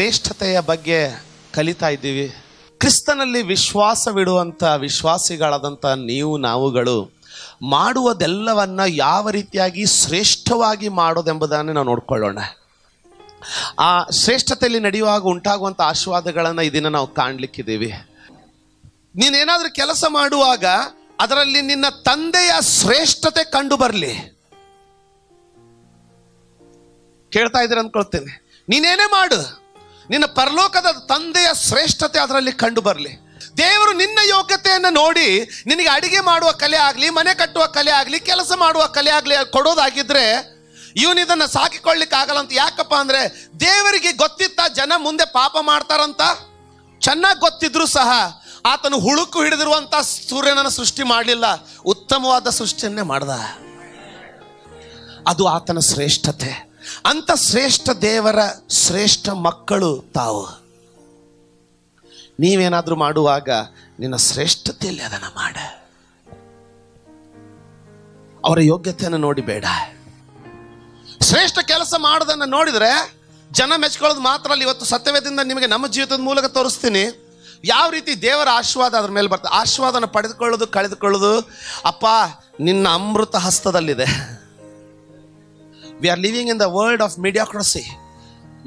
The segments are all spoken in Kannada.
ಶ್ರೇಷ್ಠತೆಯ ಬಗ್ಗೆ ಕಲಿತಾ ಇದ್ದೀವಿ. ಕ್ರಿಸ್ತನಲ್ಲಿ ವಿಶ್ವಾಸವಿಡುವಂಥ ವಿಶ್ವಾಸಿಗಳಾದಂಥ ನೀವು ನಾವುಗಳು ಮಾಡುವುದೆಲ್ಲವನ್ನ ಯಾವ ರೀತಿಯಾಗಿ ಶ್ರೇಷ್ಠವಾಗಿ ಮಾಡೋದೆಂಬುದನ್ನು ನಾವು ನೋಡ್ಕೊಳ್ಳೋಣ. ಆ ಶ್ರೇಷ್ಠತೆಯಲ್ಲಿ ನಡೆಯುವಾಗ ಉಂಟಾಗುವಂಥ ಆಶೀರ್ವಾದಗಳನ್ನು ಇದನ್ನು ನಾವು ಕಾಣಲಿಕ್ಕಿದ್ದೀವಿ. ನೀನೇನಾದರೂ ಕೆಲಸ ಮಾಡುವಾಗ ಅದರಲ್ಲಿ ನಿನ್ನ ತಂದೆಯ ಶ್ರೇಷ್ಠತೆ ಕಂಡು ಬರಲಿ. ಕೇಳ್ತಾ ಇದ್ದೀರ ಅಂದ್ಕೊಳ್ತೇನೆ. ನೀನೇನೇ ಮಾಡು, ನಿನ್ನ ಪರಲೋಕದ ತಂದೆಯ ಶ್ರೇಷ್ಠತೆ ಅದರಲ್ಲಿ ಕಂಡು ಬರಲಿ. ದೇವರು ನಿನ್ನ ಯೋಗ್ಯತೆಯನ್ನು ನೋಡಿ ನಿನಗೆ ಅಡಿಗೆ ಮಾಡುವ ಕಲೆ ಆಗಲಿ, ಮನೆ ಕಟ್ಟುವ ಕಲೆ ಆಗಲಿ, ಕೆಲಸ ಮಾಡುವ ಕಲೆ ಆಗಲಿ ಕೊಡೋದಾಗಿದ್ರೆ ಇವನಿದನ್ನು ಸಾಕಿಕೊಳ್ಳಿಕ್ಕೆ ಆಗಲ್ಲ ಅಂತ. ಯಾಕಪ್ಪ ಅಂದರೆ ದೇವರಿಗೆ ಗೊತ್ತಿತ್ತ ಜನ ಮುಂದೆ ಪಾಪ ಮಾಡ್ತಾರಂತ. ಚೆನ್ನಾಗಿ ಗೊತ್ತಿದ್ರು ಸಹ ಆತನು ಹುಳುಕು ಹಿಡಿದಿರುವಂಥ ಸೂರ್ಯನನ್ನು ಸೃಷ್ಟಿ ಮಾಡಲಿಲ್ಲ, ಉತ್ತಮವಾದ ಸೃಷ್ಟಿಯನ್ನೇ ಮಾಡ್ದ. ಅದು ಆತನ ಶ್ರೇಷ್ಠತೆ. ಅಂತ ಶ್ರೇಷ್ಠ ದೇವರ ಶ್ರೇಷ್ಠ ಮಕ್ಕಳು ತಾವು. ನೀವೇನಾದ್ರೂ ಮಾಡುವಾಗ ನಿನ್ನ ಶ್ರೇಷ್ಠತೆಯಲ್ಲಿ ಅದನ್ನು ಮಾಡ. ಅವರ ಯೋಗ್ಯತೆಯನ್ನು ನೋಡಿ ಬೇಡ. ಶ್ರೇಷ್ಠ ಕೆಲಸ ಮಾಡೋದನ್ನು ನೋಡಿದ್ರೆ ಜನ ಮೆಚ್ಕೊಳ್ಳೋದು ಮಾತ್ರ ಅಲ್ಲ. ಇವತ್ತು ಸತ್ಯವೇದದಿಂದ ನಿಮಗೆ ನಮ್ಮ ಜೀವಿತದ ಮೂಲಕ ತೋರಿಸ್ತೀನಿ ಯಾವ ರೀತಿ ದೇವರ ಆಶೀರ್ವಾದ ಅದ್ರ ಮೇಲೆ ಬರ್ತದೆ. ಆಶೀರ್ವಾದನ ಪಡೆದುಕೊಳ್ಳೋದು ಕಳೆದುಕೊಳ್ಳೋದು ಅಪ್ಪ ನಿನ್ನ ಅಮೃತ ಹಸ್ತದಲ್ಲಿದೆ. We are living in the world of mediocrity.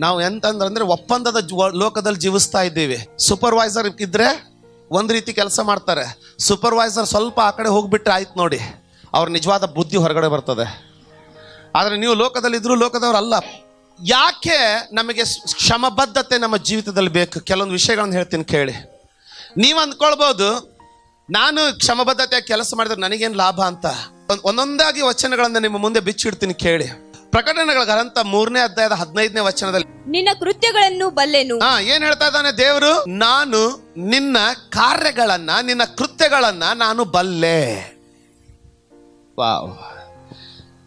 ನಾವು ಎಂತಂದ್ರೆ ಒಪ್ಪಂದದ ಲೋಕದಲ್ಲಿ ಜೀವಿಸ್ತಾ ಇದ್ದೀವಿ. ಸೂಪರ್ವೈಸರ್ ಇದ್ರೆ ಒಂದು ರೀತಿ ಕೆಲಸ ಮಾಡ್ತಾರೆ. ಸೂಪರ್ವೈಸರ್ ಸ್ವಲ್ಪ ಆ ಕಡೆ ಹೋಗ್ಬಿಟ್ರೆ ಆಯ್ತು ನೋಡಿ, ಅವ್ರ ನಿಜವಾದ ಬುದ್ಧಿ ಹೊರಗಡೆ ಬರ್ತದೆ. ಆದರೆ ನೀವು ಲೋಕದಲ್ಲಿದ್ದರೂ ಲೋಕದವ್ರಲ್ಲ. ಯಾಕೆ ನಮಗೆ ಶ್ರಮಬದ್ಧತೆ ನಮ್ಮ ಜೀವಿತದಲ್ಲಿ ಬೇಕು? ಕೆಲವೊಂದು ವಿಷಯಗಳನ್ನು ಹೇಳ್ತೀನಿ ಕೇಳಿ. ನೀವು ಅಂದ್ಕೊಳ್ಬೋದು ನಾನು ಶ್ರಮಬದ್ಧತೆ ಕೆಲಸ ಮಾಡಿದ್ರೆ ನನಗೇನು ಲಾಭ ಅಂತ. ಒಂದೊಂದಾಗಿ ವಚನಗಳನ್ನು ನಿಮ್ಮ ಮುಂದೆ ಬಿಚ್ಚಿಡ್ತೀನಿ ಕೇಳಿ. ಪ್ರಕಟಣೆಗಳ ಗ್ರಂಥ 3ನೇ ಅಧ್ಯಾಯದ 15ನೇ ವಚನದಲ್ಲಿ ನಿನ್ನ ಕೃತ್ಯಗಳನ್ನು ಬಲ್ಲೆನು. ಏನ್ ಹೇಳ್ತಾ ಇದ್ದಾನೆ ದೇವರು? ನಾನು ನಿನ್ನ ಕಾರ್ಯಗಳನ್ನ, ನಿನ್ನ ಕೃತ್ಯಗಳನ್ನ ನಾನು ಬಲ್ಲೆ. ವಾವ್.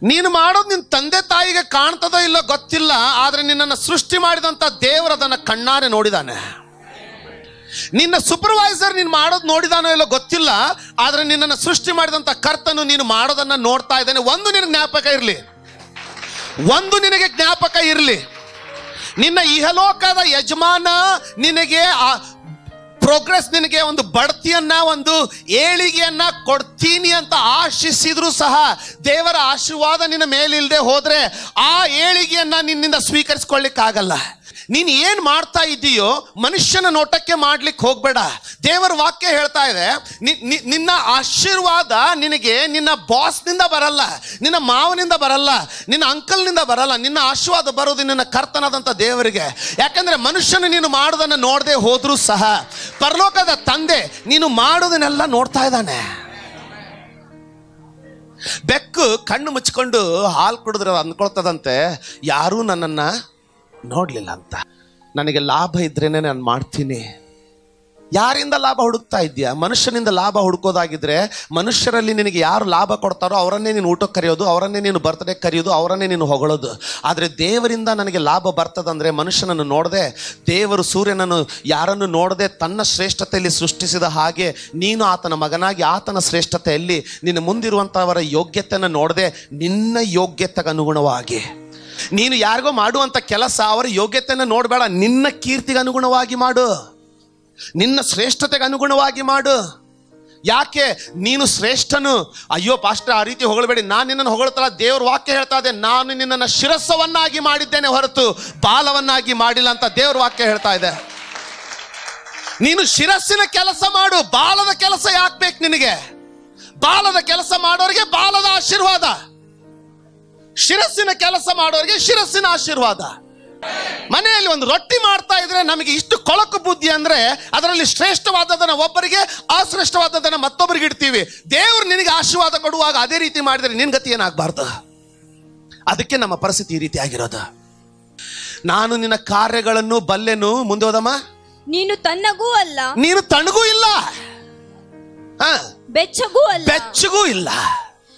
ನೀನು ಮಾಡೋದು ನಿನ್ನ ತಂದೆ ತಾಯಿಗೆ ಕಾಣ್ತದೋ ಇಲ್ಲೋ ಗೊತ್ತಿಲ್ಲ, ಆದ್ರೆ ನಿನ್ನನ್ನು ಸೃಷ್ಟಿ ಮಾಡಿದಂತ ದೇವರು ಅದನ್ನ ಕಣ್ಣಾರೆ ನೋಡಿದಾನೆ. ನಿನ್ನ ಸೂಪರ್ವೈಸರ್ ನೀನು ಮಾಡೋದು ನೋಡಿದಾನೋ ಇಲ್ಲೋ ಗೊತ್ತಿಲ್ಲ, ಆದ್ರೆ ನಿನ್ನನ್ನು ಸೃಷ್ಟಿ ಮಾಡಿದಂತ ಕರ್ತನು ನೀನು ಮಾಡೋದನ್ನ ನೋಡ್ತಾ ಇದ್ದಾನೆ. ಒಂದು ನಿನಗೆ ಜ್ಞಾಪಕ ಇರಲಿ, ನಿನ್ನ ಇಹಲೋಕದ ಯಜಮಾನ ನಿನಗೆ ಪ್ರೋಗ್ರೆಸ್, ನಿನಗೆ ಒಂದು ಬಡ್ತಿಯನ್ನ, ಒಂದು ಏಳಿಗೆಯನ್ನ ಕೊಡ್ತೀನಿ ಅಂತ ಆಶಿಸಿದ್ರು ಸಹ ದೇವರ ಆಶೀರ್ವಾದ ನಿನ್ನ ಮೇಲಿಲ್ಲದೆ ಹೋದ್ರೆ ಆ ಏಳಿಗೆಯನ್ನ ನಿನ್ನಿಂದ ಸ್ವೀಕರಿಸಿಕೊಳ್ಳಿಕ್ಕಾಗಲ್ಲ. ನೀನು ಏನು ಮಾಡ್ತಾ ಇದ್ದೀಯೋ ಮನುಷ್ಯನ ನೋಟಕ್ಕೆ ಮಾಡ್ಲಿಕ್ಕೆ ಹೋಗ್ಬೇಡ. ದೇವರ ವಾಕ್ಯ ಹೇಳ್ತಾ ಇದೆ, ನಿನ್ನ ಆಶೀರ್ವಾದ ನಿನಗೆ ನಿನ್ನ ಬಾಸ್ನಿಂದ ಬರಲ್ಲ, ನಿನ್ನ ಮಾವನಿಂದ ಬರಲ್ಲ, ನಿನ್ನ ಅಂಕಲ್ನಿಂದ ಬರಲ್ಲ. ನಿನ್ನ ಆಶೀರ್ವಾದ ಬರೋದು ನಿನ್ನ ಕರ್ತನಾದಂಥ ದೇವರಿಗೆ. ಯಾಕಂದ್ರೆ ಮನುಷ್ಯನು ನೀನು ಮಾಡೋದನ್ನು ನೋಡದೆ ಹೋದ್ರೂ ಸಹ ಪರಲೋಕದ ತಂದೆ ನೀನು ಮಾಡೋದನ್ನೆಲ್ಲ ನೋಡ್ತಾ ಇದ್ದಾನೆ. ಬೆಕ್ಕು ಕಣ್ಣು ಮುಚ್ಕೊಂಡು ಹಾಲು ಕುಡಿದ್ರೆ ಅಂದ್ಕೊಳ್ತದಂತೆ, ಯಾರೂ ನನ್ನನ್ನು ನೋಡಲಿಲ್ಲ ಅಂತ. ನನಗೆ ಲಾಭ ಇದ್ರೇನೆ ನಾನು ಮಾಡ್ತೀನಿ. ಯಾರಿಂದ ಲಾಭ ಹುಡುಕ್ತಾ ಇದೆಯಾ? ಮನುಷ್ಯನಿಂದ ಲಾಭ ಹುಡುಕೋದಾಗಿದ್ರೆ ಮನುಷ್ಯರಲ್ಲಿ ನಿನಗೆ ಯಾರು ಲಾಭ ಕೊಡ್ತಾರೋ ಅವರನ್ನೇ ನೀನು ಊಟಕ್ಕೆ ಕರೆಯೋದು, ಅವರನ್ನೇ ನೀನು ಬರ್ತ್ಡೇ ಕರೆಯೋದು, ಅವರನ್ನೇ ನೀನು ಹೊಗಳೋದು. ಆದರೆ ದೇವರಿಂದ ನನಗೆ ಲಾಭ ಬರ್ತದಂದರೆ ಮನುಷ್ಯನನ್ನು ನೋಡದೆ, ದೇವರು ಸೂರ್ಯನನ್ನು ಯಾರನ್ನು ನೋಡದೆ ತನ್ನ ಶ್ರೇಷ್ಠತೆಯಲ್ಲಿ ಸೃಷ್ಟಿಸಿದ ಹಾಗೆ ನೀನು ಆತನ ಮಗನಾಗಿ ಆತನ ಶ್ರೇಷ್ಠತೆಯಲ್ಲಿ ನಿನ್ನ ಮುಂದಿರುವಂಥವರ ಯೋಗ್ಯತೆಯನ್ನು ನೋಡದೆ ನಿನ್ನ ಯೋಗ್ಯತೆಗೆ ಅನುಗುಣವಾಗಿ ನೀನು ಯಾರಿಗೋ ಮಾಡುವಂಥ ಕೆಲಸ ಅವರ ಯೋಗ್ಯತೆಯನ್ನು ನೋಡಬೇಡ, ನಿನ್ನ ಕೀರ್ತಿಗೆ ಅನುಗುಣವಾಗಿ ಮಾಡು, ನಿನ್ನ ಶ್ರೇಷ್ಠತೆಗೆ ಅನುಗುಣವಾಗಿ ಮಾಡು. ಯಾಕೆ ನೀನು ಶ್ರೇಷ್ಠನು? ಅಯ್ಯೋ ಪಾಸ್ಟರ್ ಆ ರೀತಿ ಹೊಗಳಬೇಡಿ, ನಾನು ನಿನ್ನನ್ನು ಹೊಗಳ್ತಲ್ಲ. ದೇವ್ರ ವಾಕ್ಯ ಹೇಳ್ತಾ ಇದೆ, ನಾನು ನಿನ್ನನ್ನು ಶಿರಸ್ಸವನ್ನಾಗಿ ಮಾಡಿದ್ದೇನೆ ಹೊರತು ಬಾಲವನ್ನಾಗಿ ಮಾಡಿಲ್ಲ ಅಂತ ದೇವ್ರ ವಾಕ್ಯ ಹೇಳ್ತಾ ಇದೆ. ನೀನು ಶಿರಸ್ಸಿನ ಕೆಲಸ ಮಾಡು, ಬಾಲದ ಕೆಲಸ ಯಾಕೆ ಬೇಕು ನಿನಗೆ? ಬಾಲದ ಕೆಲಸ ಮಾಡೋರಿಗೆ ಬಾಲದ ಆಶೀರ್ವಾದ, ಶಿರಸ್ಸಿನ ಕೆಲಸ ಮಾಡೋರಿಗೆ ಶಿರಸ್ಸಿನ ಆಶೀರ್ವಾದ. ಮನೆಯಲ್ಲಿ ಒಂದು ರೊಟ್ಟಿ ಮಾಡ್ತಾ ಇದ್ರೆ ನಮಗೆ ಇಷ್ಟು ಕೊಳಕು ಬುದ್ಧಿ ಅಂದ್ರೆ ಅದರಲ್ಲಿ ಶ್ರೇಷ್ಠವಾದದನ್ನ ಒಬ್ಬರಿಗೆ, ಅಶ್ರೇಷ್ಠವಾದದನ್ನ ಮತ್ತೊಬ್ಬರಿಗೆ ಇಡ್ತೀವಿ. ದೇವರು ನಿನಗೆ ಆಶೀರ್ವಾದ ಕೊಡುವಾಗ ಅದೇ ರೀತಿ ಮಾಡಿದ್ರೆ ನಿನ್ ಗತಿ ಏನಾಗಬಾರ್ದು. ಅದಕ್ಕೆ ನಮ್ಮ ಪರಿಸ್ಥಿತಿ ಈ ರೀತಿ ಆಗಿರೋದು. ನಾನು ನಿನ್ನ ಕಾರ್ಯಗಳನ್ನು ಬಲ್ಲೆನು. ಮುಂದೆ ಹೋದಮ್ಮ. ನೀನು ತನ್ನಗೂ ಅಲ್ಲ, ನೀನು ತಣ್ಣಗೂ ಇಲ್ಲ, ಬೆಚ್ಚಗೂ ಇಲ್ಲ.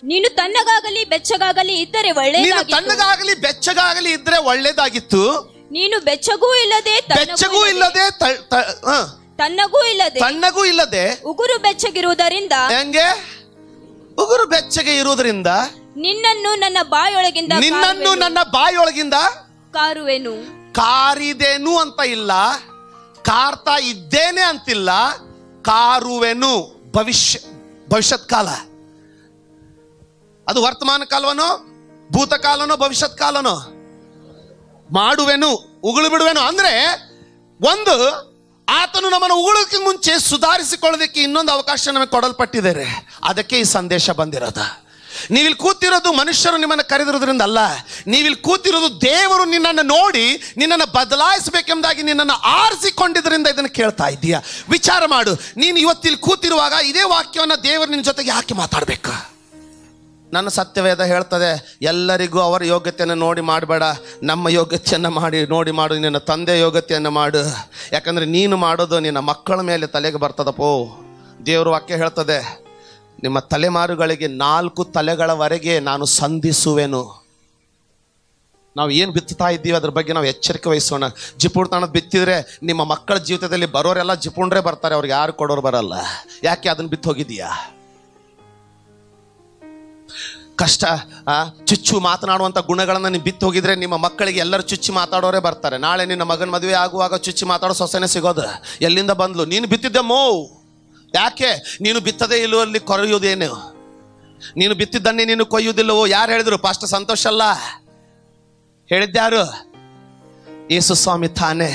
ನೀನು ತಣ್ಣಗಾಗಲಿ ಬೆಚ್ಚಗಾಗಲಿ ಇದ್ದರೆ ಒಳ್ಳೆಯದಾಗಿತ್ತು. ತಣ್ಣಗಾಗಲಿ ಬೆಚ್ಚಗಾಗಲಿ ಇದ್ರೆ ಒಳ್ಳೇದಾಗಿತ್ತು. ನೀನು ಬೆಚ್ಚಗೂ ಇಲ್ಲದೆ ತಣ್ಣಗೂ ಇಲ್ಲದೆ ಉಗುರು ಬೆಚ್ಚಗಿರುವುದರಿಂದ, ಹೆಂಗೆ ಉಗುರು ಬೆಚ್ಚಗೆ ಇರುವುದರಿಂದ ನಿನ್ನನ್ನು ನನ್ನ ಬಾಯೊಳಗಿಂದ ಕಾರುವೆನು. ಕಾರಿದೇನು ಅಂತ ಇಲ್ಲ, ಕಾರ್ತಾ ಇದ್ದೇನೆ ಅಂತಿಲ್ಲ, ಕಾರುವೆನು. ಭವಿಷ್ಯತ್ ಕಾಲ. ಅದು ವರ್ತಮಾನ ಕಾಲವನೋ, ಭೂತಕಾಲನೋ, ಭವಿಷ್ಯತ್ ಕಾಲನೋ? ಮಾಡುವೆನು, ಉಗುಳು ಬಿಡುವೆನು. ಅಂದ್ರೆ ಒಂದು, ಆತನು ನಮ್ಮನ್ನು ಉಗುಳೋಕೆ ಮುಂಚೆ ಸುಧಾರಿಸಿಕೊಳ್ಳೋದಕ್ಕೆ ಇನ್ನೊಂದು ಅವಕಾಶ ನಮಗೆ ಕೊಡಲ್ಪಟ್ಟಿದ್ದಾರೆ. ಅದಕ್ಕೆ ಈ ಸಂದೇಶ ಬಂದಿರೋದು. ನೀವಿಲ್ಲಿ ಕೂತಿರೋದು ಮನುಷ್ಯರು ನಿಮ್ಮನ್ನು ಕರೆದಿರೋದ್ರಿಂದ ಅಲ್ಲ, ನೀವಿಲ್ಲಿ ಕೂತಿರೋದು ದೇವರು ನಿನ್ನನ್ನು ನೋಡಿ ನಿನ್ನನ್ನು ಬದಲಾಯಿಸಬೇಕೆಂಬುದಾಗಿ ನಿನ್ನನ್ನು ಆರಿಸಿಕೊಂಡಿದ್ದರಿಂದ ಇದನ್ನು ಕೇಳ್ತಾ ಇದ್ದೀಯ. ವಿಚಾರ ಮಾಡು. ನೀನು ಇವತ್ತಿಲ್ಲಿ ಕೂತಿರುವಾಗ ಇದೇ ವಾಕ್ಯವನ್ನು ದೇವರು ನಿನ್ನ ಜೊತೆಗೆ ಯಾಕೆ ಮಾತಾಡಬೇಕು? ನನ್ನ ಸತ್ಯವೇದ ಹೇಳ್ತದೆ, ಎಲ್ಲರಿಗೂ ಅವರ ಯೋಗ್ಯತೆಯನ್ನು ನೋಡಿ ಮಾಡಬೇಡ, ನಮ್ಮ ಯೋಗ್ಯತೆಯನ್ನು ನೋಡಿ ಮಾಡು, ನಿನ್ನ ತಂದೆ ಯೋಗ್ಯತೆಯನ್ನು ಮಾಡು. ಯಾಕಂದರೆ ನೀನು ಮಾಡೋದು ನಿನ್ನ ಮಕ್ಕಳ ಮೇಲೆ ತಲೆಗೆ ಬರ್ತದಪ್ಪೋ. ದೇವರು ವಾಕ್ಯ ಹೇಳ್ತದೆ, ನಿಮ್ಮ ತಲೆಮಾರುಗಳಿಗೆ 4 ತಲೆಗಳವರೆಗೆ ನಾನು ಸಂಧಿಸುವೆನು. ನಾವು ಏನು ಬಿತ್ತುತ್ತಾ ಇದ್ದೀವಿ ಅದ್ರ ಬಗ್ಗೆ ನಾವು ಎಚ್ಚರಿಕೆ ವಹಿಸೋಣ. ಜಿಪುಣತನದ ಬಿತ್ತಿದ್ರೆ ನಿಮ್ಮ ಮಕ್ಕಳ ಜೀವಿತದಲ್ಲಿ ಬರೋರೆಲ್ಲ ಜಿಪುಣ್ರೆ ಬರ್ತಾರೆ, ಅವ್ರಿಗೆ ಯಾರು ಕೊಡೋರು ಬರಲ್ಲ. ಯಾಕೆ? ಅದನ್ನು ಬಿತ್ತು ಹೋಗಿದೀಯಾ. ಕಷ್ಟ, ಚುಚ್ಚು ಮಾತನಾಡುವಂಥ ಗುಣಗಳನ್ನು ನೀವು ಬಿತ್ತು ಹೋಗಿದ್ರೆ ನಿಮ್ಮ ಮಕ್ಕಳಿಗೆ ಎಲ್ಲರೂ ಚುಚ್ಚಿ ಮಾತಾಡೋರೇ ಬರ್ತಾರೆ. ನಾಳೆ ನಿನ್ನ ಮಗನ ಮದುವೆ ಆಗುವಾಗ ಚುಚ್ಚಿ ಮಾತಾಡೋ ಸೊಸೆನೇ ಸಿಗೋದು. ಎಲ್ಲಿಂದ ಬಂದ್ಲು? ನೀನು ಬಿತ್ತಿದ್ದೆ ಮೋ. ಯಾಕೆ? ನೀನು ಬಿತ್ತದೇ ಇಲ್ಲೋ ಅಲ್ಲಿ ಕೊರೆಯುವುದೇನು? ನೀನು ಬಿತ್ತಿದ್ದನ್ನೇ ನೀನು ಕೊಯ್ಯುವುದಿಲ್ಲವೋ? ಯಾರು ಹೇಳಿದ್ರು? ಪಾಸ್ಟರ್ ಸಂತೋಷ್ ಅಲ್ಲ ಹೇಳಿದ್ಯಾರು? ಯೇಸು ಸ್ವಾಮಿ ತಾನೇ.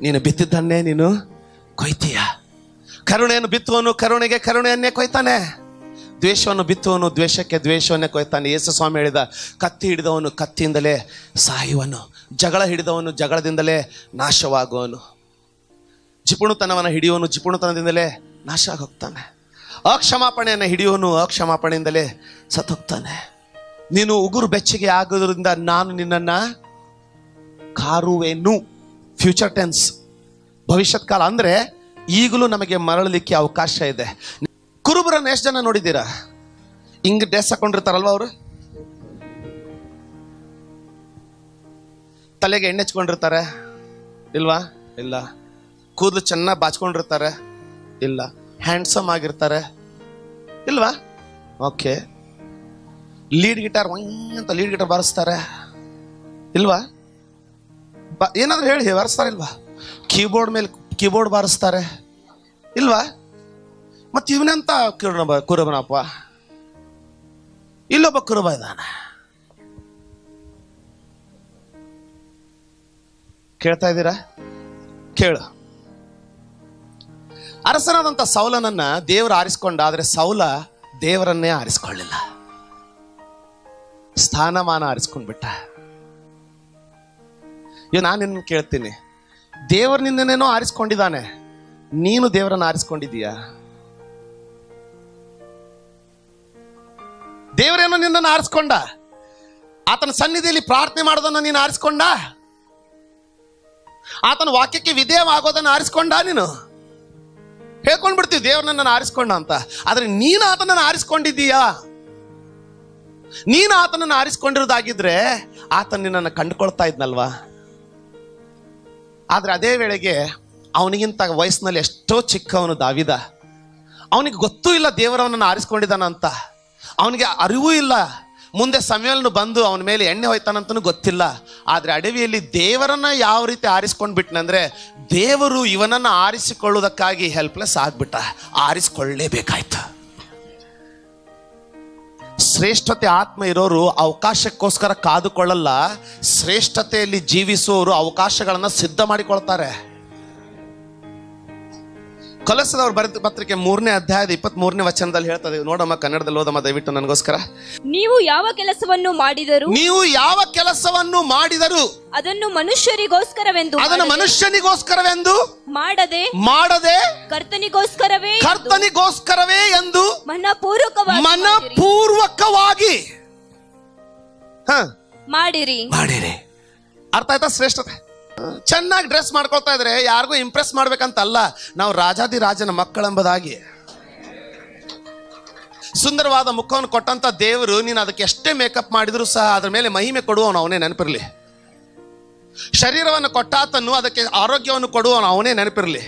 ನೀನು ಬಿತ್ತಿದ್ದನ್ನೇ ನೀನು ಕೊಯ್ತೀಯ. ಕರುಣೆಯನ್ನು ಬಿತ್ತುವನು ಕರುಣೆಗೆ ಕರುಣೆಯನ್ನೇ ಕೊಯ್ತಾನೆ. ದ್ವೇಷವನ್ನು ಬಿತ್ತುವನು ದ್ವೇಷಕ್ಕೆ ದ್ವೇಷವನ್ನೇ ಕೊಯ್ತಾನೆ. ಯೇಸು ಸ್ವಾಮಿ ಹೇಳಿದ, ಕತ್ತಿ ಹಿಡಿದವನು ಕತ್ತಿಯಿಂದಲೇ ಸಾಯುವನು, ಜಗಳ ಹಿಡಿದವನು ಜಗಳದಿಂದಲೇ ನಾಶವಾಗುವನು, ಜಿಪುಣತನವನ್ನು ಹಿಡಿಯುವನು ಜಿಪುಣತನದಿಂದಲೇ ನಾಶ ಆಗೋಗ್ತಾನೆ, ಅಕ್ಷಮಾಪಣೆಯನ್ನು ಹಿಡಿಯುವನು ಅಕ್ಷಮಾಪಣೆಯಿಂದಲೇ ಸತ್ತೋಗ್ತಾನೆ. ನೀನು ಉಗುರು ಬೆಚ್ಚಗೆ ಆಗೋದ್ರಿಂದ ನಾನು ನಿನ್ನನ್ನು ಕಾರುವೆನು. ಫ್ಯೂಚರ್ ಟೆನ್ಸ್, ಭವಿಷ್ಯತ್ ಕಾಲ. ಅಂದರೆ ಈಗಲೂ ನಮಗೆ ಮರಳಲಿಕ್ಕೆ ಅವಕಾಶ ಇದೆ. ಕುರುಬರನ್ನು ಎಷ್ಟು ಜನ ನೋಡಿದ್ದೀರಾ? ಹಿಂಗ್ ಡ್ರೆಸ್ ಹಾಕೊಂಡಿರ್ತಾರಲ್ವ ಅವರು? ತಲೆಗೆ ಎಣ್ಣೆ ಹಚ್ಕೊಂಡಿರ್ತಾರೆ ಇಲ್ವಾ? ಇಲ್ಲ. ಕೂದಲು ಚೆನ್ನಾಗಿ ಬಾಚ್ಕೊಂಡಿರ್ತಾರೆ ಇಲ್ಲ. ಹ್ಯಾಂಡ್ಸಮ್ ಆಗಿರ್ತಾರೆ ಇಲ್ವಾ? ಓಕೆ. ಲೀಡ್ ಗಿಟಾರ್ ಅಂತ ಲೀಡ್ ಗಿಟಾರ್ ಬಾರಿಸ್ತಾರೆ ಇಲ್ವಾ? ಏನಾದ್ರು ಹೇಳಿ, ಬಾರಿಸ್ತಾರೆ ಇಲ್ವಾ? ಕೀಬೋರ್ಡ್ ಮೇಲೆ ಕೀಬೋರ್ಡ್ ಬಾರಿಸ್ತಾರೆ ಇಲ್ವಾ? ಮತ್ತೆ ಇವನಂತ ಕುರುಬನಪ್ಪ, ಇಲ್ಲೊಬ್ಬ ಕುರುಬ ಇದ್ದಾನೆ. ಕೇಳ್ತಾ ಇದ್ದೀರಾ? ಕೇಳು. ಅರಸನಾದಂಥ ಸೌಲನನ್ನ ದೇವರು ಆರಿಸಿಕೊಂಡ, ಆದರೆ ಸೌಲ ದೇವರನ್ನೇ ಆರಿಸಿಕೊಳ್ಳಿಲ್ಲ, ಸ್ಥಾನಮಾನ ಆರಿಸ್ಕೊಂಡ್ಬಿಟ್ಟ. ಇವ್ ನಾನು ನಿನ್ನ ಕೇಳ್ತೀನಿ, ದೇವರು ನಿನ್ನೇನೋ ಆರಿಸ್ಕೊಂಡಿದ್ದಾನೆ, ನೀನು ದೇವರನ್ನ ಆರಿಸ್ಕೊಂಡಿದ್ದೀಯಾ? ದೇವರೇನೋ ನಿನ್ನನ್ನು ಆರಿಸ್ಕೊಂಡ, ಆತನ ಸನ್ನಿಧಿಯಲ್ಲಿ ಪ್ರಾರ್ಥನೆ ಮಾಡೋದನ್ನ ನೀನು ಆರಿಸ್ಕೊಂಡ, ಆತನ ವಾಕ್ಯಕ್ಕೆ ವಿಧೇಯವಾಗೋದನ್ನು ಆರಿಸ್ಕೊಂಡ. ನೀನು ಹೇಳ್ಕೊಂಡ್ಬಿಡ್ತೀವಿ ದೇವ್ರು ನನ್ನನ್ನು ಆರಿಸ್ಕೊಂಡ ಅಂತ, ಆದ್ರೆ ನೀನು ಆತನನ್ನು ಆರಿಸ್ಕೊಂಡಿದ್ದೀಯಾ? ನೀನು ಆತನನ್ನು ಆರಿಸ್ಕೊಂಡಿರೋದಾಗಿದ್ರೆ ಆತನ ನಿನ್ನನ್ನು ಕಂಡುಕೊಳ್ತಾ ಇದ್ನಲ್ವಾ? ಆದ್ರೆ ಅದೇ ವೇಳೆಗೆ ಅವನಿಗಿಂತ ವಯಸ್ಸಿನಲ್ಲಿ ಎಷ್ಟೋ ಚಿಕ್ಕವನು ದಾವಿದ. ಅವನಿಗೆ ಗೊತ್ತೂ ಇಲ್ಲ ದೇವರವನನ್ನು ಆರಿಸ್ಕೊಂಡಿದ್ದಾನ ಅಂತ. ಅವನಿಗೆ ಅರಿವೂ ಇಲ್ಲ. ಮುಂದೆ ಸಮಯವನ್ನು ಬಂದು ಅವನ ಮೇಲೆ ಎಣ್ಣೆ ಹೋಯ್ತಾನಂತನೂ ಗೊತ್ತಿಲ್ಲ. ಆದರೆ ಅಡವಿಯಲ್ಲಿ ದೇವರನ್ನ ಯಾವ ರೀತಿ ಆರಿಸ್ಕೊಂಡು ಬಿಟ್ನಂದ್ರೆ, ದೇವರು ಇವನನ್ನು ಆರಿಸಿಕೊಳ್ಳುವುದಕ್ಕಾಗಿ ಹೆಲ್ಪ್ಲೆಸ್ ಆಗ್ಬಿಟ್ಟ. ಆರಿಸಿಕೊಳ್ಳಲೇಬೇಕಾಯ್ತು. ಶ್ರೇಷ್ಠತೆ ಆತ್ಮ ಇರೋರು ಅವಕಾಶಕ್ಕೋಸ್ಕರ ಕಾದುಕೊಳ್ಳಲ್ಲ, ಶ್ರೇಷ್ಠತೆಯಲ್ಲಿ ಜೀವಿಸುವವರು ಅವಕಾಶಗಳನ್ನು ಸಿದ್ಧ ಮಾಡಿಕೊಳ್ತಾರೆ. ಕೊಲೊಸ್ಸದವರು ಬರೆದ ಪತ್ರಿಕೆ 3ನೇ ಅಧ್ಯಾಯದ 23ನೇ ವಚನದಲ್ಲಿ ಹೇಳ್ತದೆ. ನೋಡಮ್ಮ, ಕನ್ನಡದಲ್ಲಿ ಓದಮ್ಮ ದಯವಿಟ್ಟು ನನಗೋಸ್ಕರ. ನೀವು ಯಾವ ಕೆಲಸವನ್ನು ಮಾಡಿದರು ಅದನ್ನು ಮನುಷ್ಯನಿಗೋಸ್ಕರವೆಂದು ಮಾಡದೆ ಕರ್ತನಿಗೋಸ್ಕರವೇ ಎಂದು ಮನಪೂರ್ವಕವಾಗಿ ಮಾಡಿರಿ. ಅರ್ಥ ಆಯ್ತಾ? ಶ್ರೇಷ್ಠತೆ. ಚೆನ್ನಾಗಿ ಡ್ರೆಸ್ ಮಾಡ್ಕೊಳ್ತಾ ಇದ್ರೆ ಯಾರಿಗೂ ಇಂಪ್ರೆಸ್ ಮಾಡ್ಬೇಕಂತಲ್ಲ, ನಾವು ರಾಜಾದಿರಾಜನ ಮಕ್ಕಳೆಂಬುದಾಗಿ. ಸುಂದರವಾದ ಮುಖವನ್ನು ಕೊಟ್ಟಂತ ದೇವರು ನೀನು ಅದಕ್ಕೆ ಎಷ್ಟೇ ಮೇಕಪ್ ಮಾಡಿದ್ರು ಸಹ ಅದ್ರ ಮೇಲೆ ಮಹಿಮೆ ಕೊಡುವವನು ಅವನೇ, ನೆನಪಿರಲಿ. ಶರೀರವನ್ನು ಕೊಟ್ಟಾತನು ಅದಕ್ಕೆ ಆರೋಗ್ಯವನ್ನು ಕೊಡುವವನು ಅವನೇ, ನೆನಪಿರಲಿ.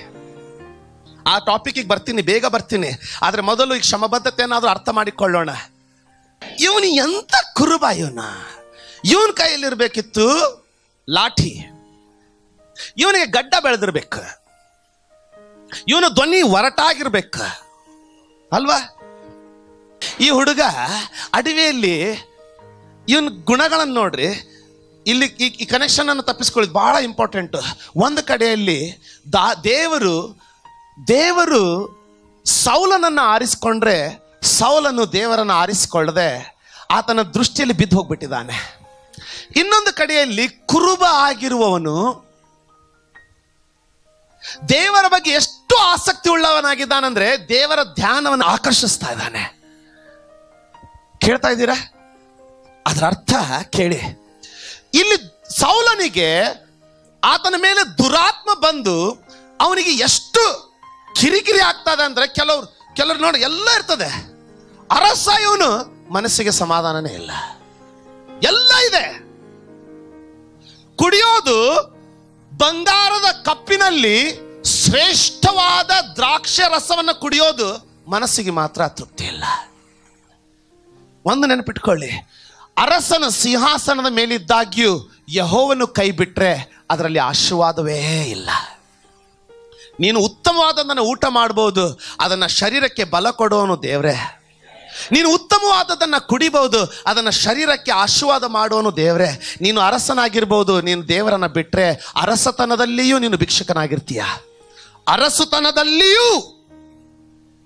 ಆ ಟಾಪಿಕ್ಗೆ ಬರ್ತೀನಿ, ಬೇಗ ಬರ್ತೀನಿ. ಆದ್ರೆ ಮೊದಲು ಈ ಶ್ರಮಬದ್ಧತೆಯನ್ನಾದ್ರೂ ಅರ್ಥ ಮಾಡಿಕೊಳ್ಳೋಣ. ಇವನು ಎಂತ ಕುರುಬ, ಇವನ ಕೈಯಲ್ಲಿರ್ಬೇಕಿತ್ತು ಲಾಠಿ. ಇವನಿಗೆ ಗಡ್ಡ ಬೆಳೆದಿರ್ಬೇಕು, ಇವನು ಧ್ವನಿ ಒರಟಾಗಿರ್ಬೇಕು ಅಲ್ವಾ? ಈ ಹುಡುಗ ಅಡವಿಯಲ್ಲಿ ಇವನ್ ಗುಣಗಳನ್ನು ನೋಡ್ರಿ. ಇಲ್ಲಿ ಈ ಕನೆಕ್ಷನ್ ಅನ್ನು ತಪ್ಪಿಸ್ಕೊಳ್ಳೋದು ಬಹಳ ಇಂಪಾರ್ಟೆಂಟ್. ಒಂದು ಕಡೆಯಲ್ಲಿ ದೇವರು ಸೌಲನನ್ನು ಆರಿಸಿಕೊಂಡ್ರೆ ಸೌಲನ್ನು ದೇವರನ್ನು ಆರಿಸಿಕೊಳ್ಳದೆ ಆತನ ದೃಷ್ಟಿಯಲ್ಲಿ ಬಿದ್ದು ಹೋಗ್ಬಿಟ್ಟಿದ್ದಾನೆ. ಇನ್ನೊಂದು ಕಡೆಯಲ್ಲಿ ಕುರುಬ ಆಗಿರುವವನು ದೇವರ ಬಗ್ಗೆ ಎಷ್ಟು ಆಸಕ್ತಿ ಉಳ್ಳವನಾಗಿದ್ದಾನಂದ್ರೆ ದೇವರ ಧ್ಯಾನವನ್ನು ಆಕರ್ಷಿಸ್ತಾ ಇದ್ದಾನೆ. ಕೇಳ್ತಾ ಇದ್ದೀರಾ? ಅದರ ಅರ್ಥ ಕೇಳಿ. ಇಲ್ಲಿ ಸೌಲನಿಗೆ ಆತನ ಮೇಲೆ ದುರಾತ್ಮ ಬಂದು ಅವನಿಗೆ ಎಷ್ಟು ಕಿರಿಕಿರಿ ಆಗ್ತದೆ ಅಂದ್ರೆ ಕೆಲವರು ನೋಡಿ ಎಲ್ಲ ಇರ್ತದೆ, ಅರಸ ಇವನು, ಮನಸ್ಸಿಗೆ ಸಮಾಧಾನನೇ ಇಲ್ಲ, ಎಲ್ಲ ಇದೆ. ಕುಡಿಯೋದು ಬಂಗಾರದ ಕಪ್ಪಿನಲ್ಲಿ ಶ್ರೇಷ್ಠವಾದ ದ್ರಾಕ್ಷಿ ರಸವನ್ನು ಕುಡಿಯೋದು ಮನಸ್ಸಿಗೆ ಮಾತ್ರ ತೃಪ್ತಿ ಇಲ್ಲ. ಒಂದು ನೆನಪಿಟ್ಕೊಳ್ಳಿ, ಅರಸನ ಸಿಂಹಾಸನದ ಮೇಲಿದ್ದಾಗ್ಯೂ ಯೆಹೋವನು ಕೈ ಬಿಟ್ರೆ ಅದರಲ್ಲಿ ಆಶೀರ್ವಾದವೇ ಇಲ್ಲ. ನೀನು ಉತ್ತಮವಾದದನ್ನು ಊಟ ಮಾಡಬಹುದು, ಅದನ್ನ ಶರೀರಕ್ಕೆ ಬಲ ಕೊಡುವನು ದೇವ್ರೆ. ನೀನು ಉತ್ತಮವಾದದನ್ನು ಕುಡಿಬಹುದು, ಅದನ್ನ ಶರೀರಕ್ಕೆ ಆಶೀರ್ವಾದ ಮಾಡುವನು ದೇವ್ರೆ. ನೀನು ಅರಸನಾಗಿರ್ಬಹುದು, ನೀನು ದೇವರನ್ನ ಬಿಟ್ರೆ ಅರಸತನದಲ್ಲಿಯೂ ನೀನು ಭಿಕ್ಷಕನಾಗಿರ್ತೀಯ, ಅರಸುತನದಲ್ಲಿಯೂ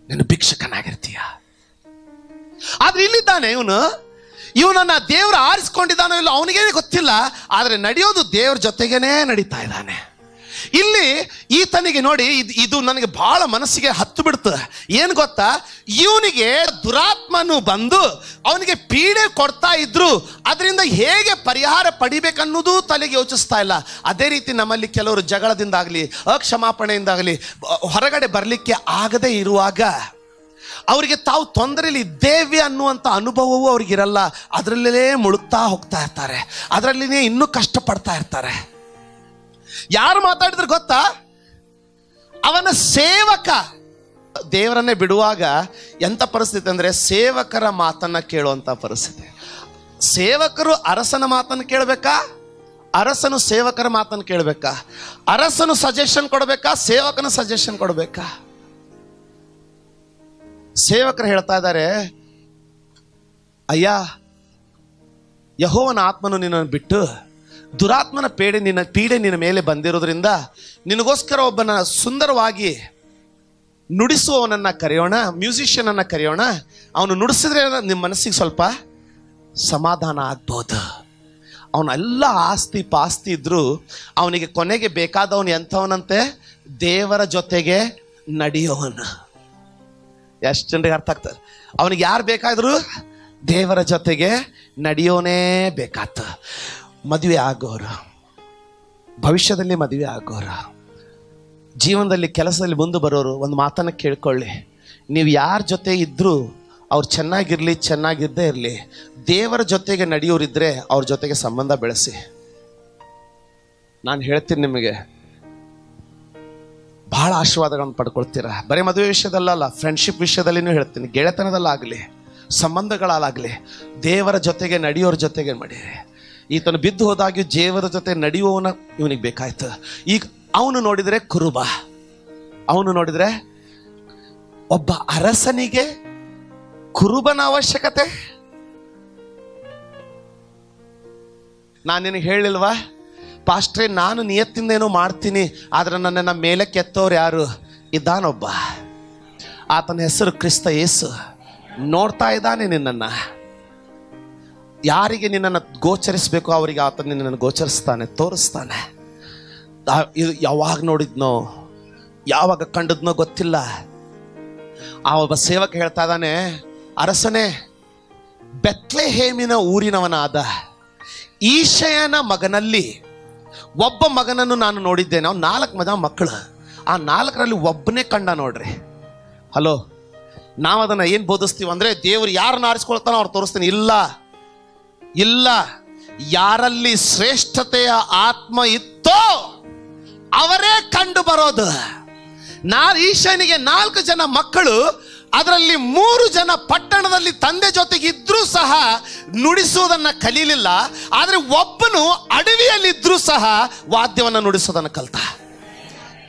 ನೀನು ಭಿಕ್ಷಕನಾಗಿರ್ತೀಯ. ಆದ್ರೆ ಇಲ್ಲಿದ್ದಾನೆ ಇವನನ್ನ ದೇವರು ಆರಿಸ್ಕೊಂಡಿದ್ದಾನೋ ಇಲ್ಲ ಅವನಿಗೇನೆ ಗೊತ್ತಿಲ್ಲ, ಆದ್ರೆ ನಡೆಯೋದು ದೇವ್ರ ಜೊತೆಗೇನೆ ನಡೀತಾ ಇದ್ದಾನೆ. ಇಲ್ಲಿ ಈತನಿಗೆ ನೋಡಿ, ಇದು ನನಗೆ ಬಹಳ ಮನಸ್ಸಿಗೆ ಹತ್ತು ಬಿಡ್ತು. ಏನು ಗೊತ್ತಾ, ಇವನಿಗೆ ದುರಾತ್ಮನು ಬಂದು ಅವನಿಗೆ ಪೀಡೆ ಕೊಡ್ತಾ ಇದ್ರು, ಅದರಿಂದ ಹೇಗೆ ಪರಿಹಾರ ಪಡಿಬೇಕನ್ನೋದು ತಲೆಗೆ ಯೋಚಿಸ್ತಾ ಇಲ್ಲ. ಅದೇ ರೀತಿ ನಮ್ಮಲ್ಲಿ ಕೆಲವರು ಜಗಳದಿಂದಾಗಲಿ ಅಕ್ಷಮಾಪಣೆಯಿಂದಾಗಲಿ ಹೊರಗಡೆ ಬರಲಿಕ್ಕೆ ಆಗದೆ ಇರುವಾಗ ಅವರಿಗೆ ತಾವು ತೊಂದರೆಯಲ್ಲಿ ಇದ್ದೇವೆ ಅನ್ನುವಂಥ ಅನುಭವವೂ ಅವ್ರಿಗಿರಲ್ಲ. ಅದರಲ್ಲೇ ಮುಳುಗ್ತಾ ಹೋಗ್ತಾ ಇರ್ತಾರೆ, ಅದರಲ್ಲಿನೇ ಇನ್ನೂ ಕಷ್ಟಪಡ್ತಾ ಇರ್ತಾರೆ. ಯಾರು ಮಾತಾಡಿದ್ರೆ ಗೊತ್ತಾ, ಅವನ ಸೇವಕ ದೇವರನ್ನೇ ಬಿಡುವಾಗ ಎಂಥ ಪರಿಸ್ಥಿತಿ ಅಂದರೆ ಸೇವಕರ ಮಾತನ್ನ ಕೇಳುವಂಥ ಪರಿಸ್ಥಿತಿ. ಸೇವಕರು ಅರಸನ ಮಾತನ್ನು ಕೇಳಬೇಕಾ, ಅರಸನು ಸೇವಕರ ಮಾತನ್ನು ಕೇಳಬೇಕಾ? ಅರಸನು ಸಜೆಷನ್ ಕೊಡಬೇಕಾ, ಸೇವಕನ ಸಜೆಷನ್ ಕೊಡಬೇಕಾ? ಸೇವಕರು ಹೇಳ್ತಾ ಇದ್ದಾರೆ, ಅಯ್ಯ ಯೆಹೋವನ ಆತ್ಮನು ನಿನ್ನನ್ನು ಬಿಟ್ಟು ದುರಾತ್ಮನ ಪೀಡೆ ನಿನ್ನ ಮೇಲೆ ಬಂದಿರೋದ್ರಿಂದ ನಿನಗೋಸ್ಕರ ಒಬ್ಬನ ಸುಂದರವಾಗಿ ನುಡಿಸುವವನನ್ನ ಕರೆಯೋಣ, ಮ್ಯೂಸಿಷಿಯನ್ ಅನ್ನ ಕರೆಯೋಣ. ಅವನು ನುಡಿಸಿದ್ರೆ ನಿಮ್ಮ ಮನಸ್ಸಿಗೆ ಸ್ವಲ್ಪ ಸಮಾಧಾನ ಆಗ್ಬೋದು. ಅವನೆಲ್ಲ ಆಸ್ತಿ ಪಾಸ್ತಿ ಇದ್ರು ಅವನಿಗೆ ಕೊನೆಗೆ ಬೇಕಾದವನು ಎಂಥವನಂತೆ, ದೇವರ ಜೊತೆಗೆ ನಡೆಯೋವನು. ಎಷ್ಟು ಜನರಿಗೆ ಅರ್ಥ ಆಗ್ತದೆ? ಅವನಿಗೆ ಯಾರು ಬೇಕಾದ್ರು ದೇವರ ಜೊತೆಗೆ ನಡೆಯೋನೇ ಬೇಕಾತ. ಮದುವೆ ಆಗೋರು, ಭವಿಷ್ಯದಲ್ಲಿ ಮದುವೆ ಆಗೋರು, ಜೀವನದಲ್ಲಿ ಕೆಲಸದಲ್ಲಿ ಮುಂದೆ ಬರೋರು ಒಂದು ಮಾತನ್ನು ಕೇಳ್ಕೊಳ್ಳಿ, ನೀವು ಯಾರ ಜೊತೆ ಇದ್ದರೂ ಅವ್ರು ಚೆನ್ನಾಗಿರಲಿ ಚೆನ್ನಾಗಿದ್ದೇ ಇರಲಿ, ದೇವರ ಜೊತೆಗೆ ನಡೆಯೋರಿದ್ರೆ ಅವ್ರ ಜೊತೆಗೆ ಸಂಬಂಧ ಬೆಳೆಸಿ. ನಾನು ಹೇಳ್ತೀನಿ ನಿಮಗೆ, ಬಹಳ ಆಶೀರ್ವಾದಗಳನ್ನು ಪಡ್ಕೊಳ್ತೀರಾ. ಬರೀ ಮದುವೆ ವಿಷಯದಲ್ಲ, ಫ್ರೆಂಡ್ಶಿಪ್ ವಿಷಯದಲ್ಲಿನೂ ಹೇಳ್ತೀನಿ, ಗೆಳೆತನದಲ್ಲಾಗಲಿ ಸಂಬಂಧಗಳಾಗಲಿ ದೇವರ ಜೊತೆಗೆ ನಡೆಯೋರ ಜೊತೆಗೆ ಮಾಡಿರಿ. ಈತನು ಬಿದ್ದು ಹೋದಾಗ್ಯೂ ದೇವರ ಜೊತೆ ನಡೆಯುವವನ ಇವನಿಗೆ ಬೇಕಾಯ್ತು. ಈಗ ಅವನು ನೋಡಿದರೆ ಕುರುಬ, ಅವನು ನೋಡಿದರೆ ಒಬ್ಬ ಅರಸನಿಗೆ ಕುರುಬನ ಅವಶ್ಯಕತೆ. ನಾನು ನಿನಗೆ ಹೇಳಿಲ್ವಾ ಪಾಸ್ಟ್ರೇ, ನಾನು ನಿಯತ್ತಿಂದ ಏನೋ ಮಾಡ್ತೀನಿ, ಆದ್ರೆ ನನ್ನನ್ನು ಮೇಲೆ ಕೆತ್ತೋರು ಯಾರು ಇದ್ದಾನೊಬ್ಬ, ಆತನ ಹೆಸರು ಕ್ರಿಸ್ತ ಯೇಸು. ನೋಡ್ತಾ ಇದ್ದಾನೆ ನಿನ್ನನ್ನು, ಯಾರಿಗೆ ನಿನ್ನನ್ನು ಗೋಚರಿಸಬೇಕು ಅವರಿಗೆ ಆತ ನಿನ್ನನ್ನು ಗೋಚರಿಸ್ತಾನೆ, ತೋರಿಸ್ತಾನೆ. ಇದು ಯಾವಾಗ ನೋಡಿದ್ನೋ ಯಾವಾಗ ಕಂಡದ್ನೋ ಗೊತ್ತಿಲ್ಲ. ಆ ಒಬ್ಬ ಸೇವಕ ಹೇಳ್ತಾ ಇದ್ದಾನೆ, ಅರಸನೇ, ಬೆತ್ಲೆಹೇಮಿನ ಊರಿನವನಾದ ಈಶಯನ ಮಗನಲ್ಲಿ ಒಬ್ಬ ಮಗನನ್ನು ನಾನು ನೋಡಿದ್ದೇನೆ. ಅವ್ನು 4 ಮಕ್ಕಳು, ಆ 4ರಲ್ಲಿ ಒಬ್ಬನೇ ಕಂಡ ನೋಡ್ರಿ. ಹಲೋ, ನಾವು ಅದನ್ನು ಏನು ಬೋಧಿಸ್ತೀವಿ ಅಂದರೆ ದೇವರು ಯಾರನ್ನ ಆರಿಸ್ಕೊಳ್ತಾನೋ ಅವ್ರು ತೋರಿಸ್ತೀನಿ. ಇಲ್ಲ ಇಲ್ಲ, ಯಾರಲ್ಲಿ ಶ್ರೇಷ್ಠತೆಯ ಆತ್ಮ ಇತ್ತೋ ಅವರೇ ಕಂಡು ಬರೋದು. ಈಶನಿಗೆ 4 ಜನ ಮಕ್ಕಳು, ಅದರಲ್ಲಿ 3 ಜನ ಪಟ್ಟಣದಲ್ಲಿ ತಂದೆ ಜೊತೆಗೆ ಇದ್ರೂ ಸಹ ನುಡಿಸುವುದನ್ನ ಕಲೀಲಿಲ್ಲ. ಆದರೆ ಒಬ್ಬನು ಅಡವಿಯಲ್ಲಿದ್ರೂ ಸಹ ವಾದ್ಯವನ್ನು ನುಡಿಸೋದನ್ನು ಕಲ್ತ.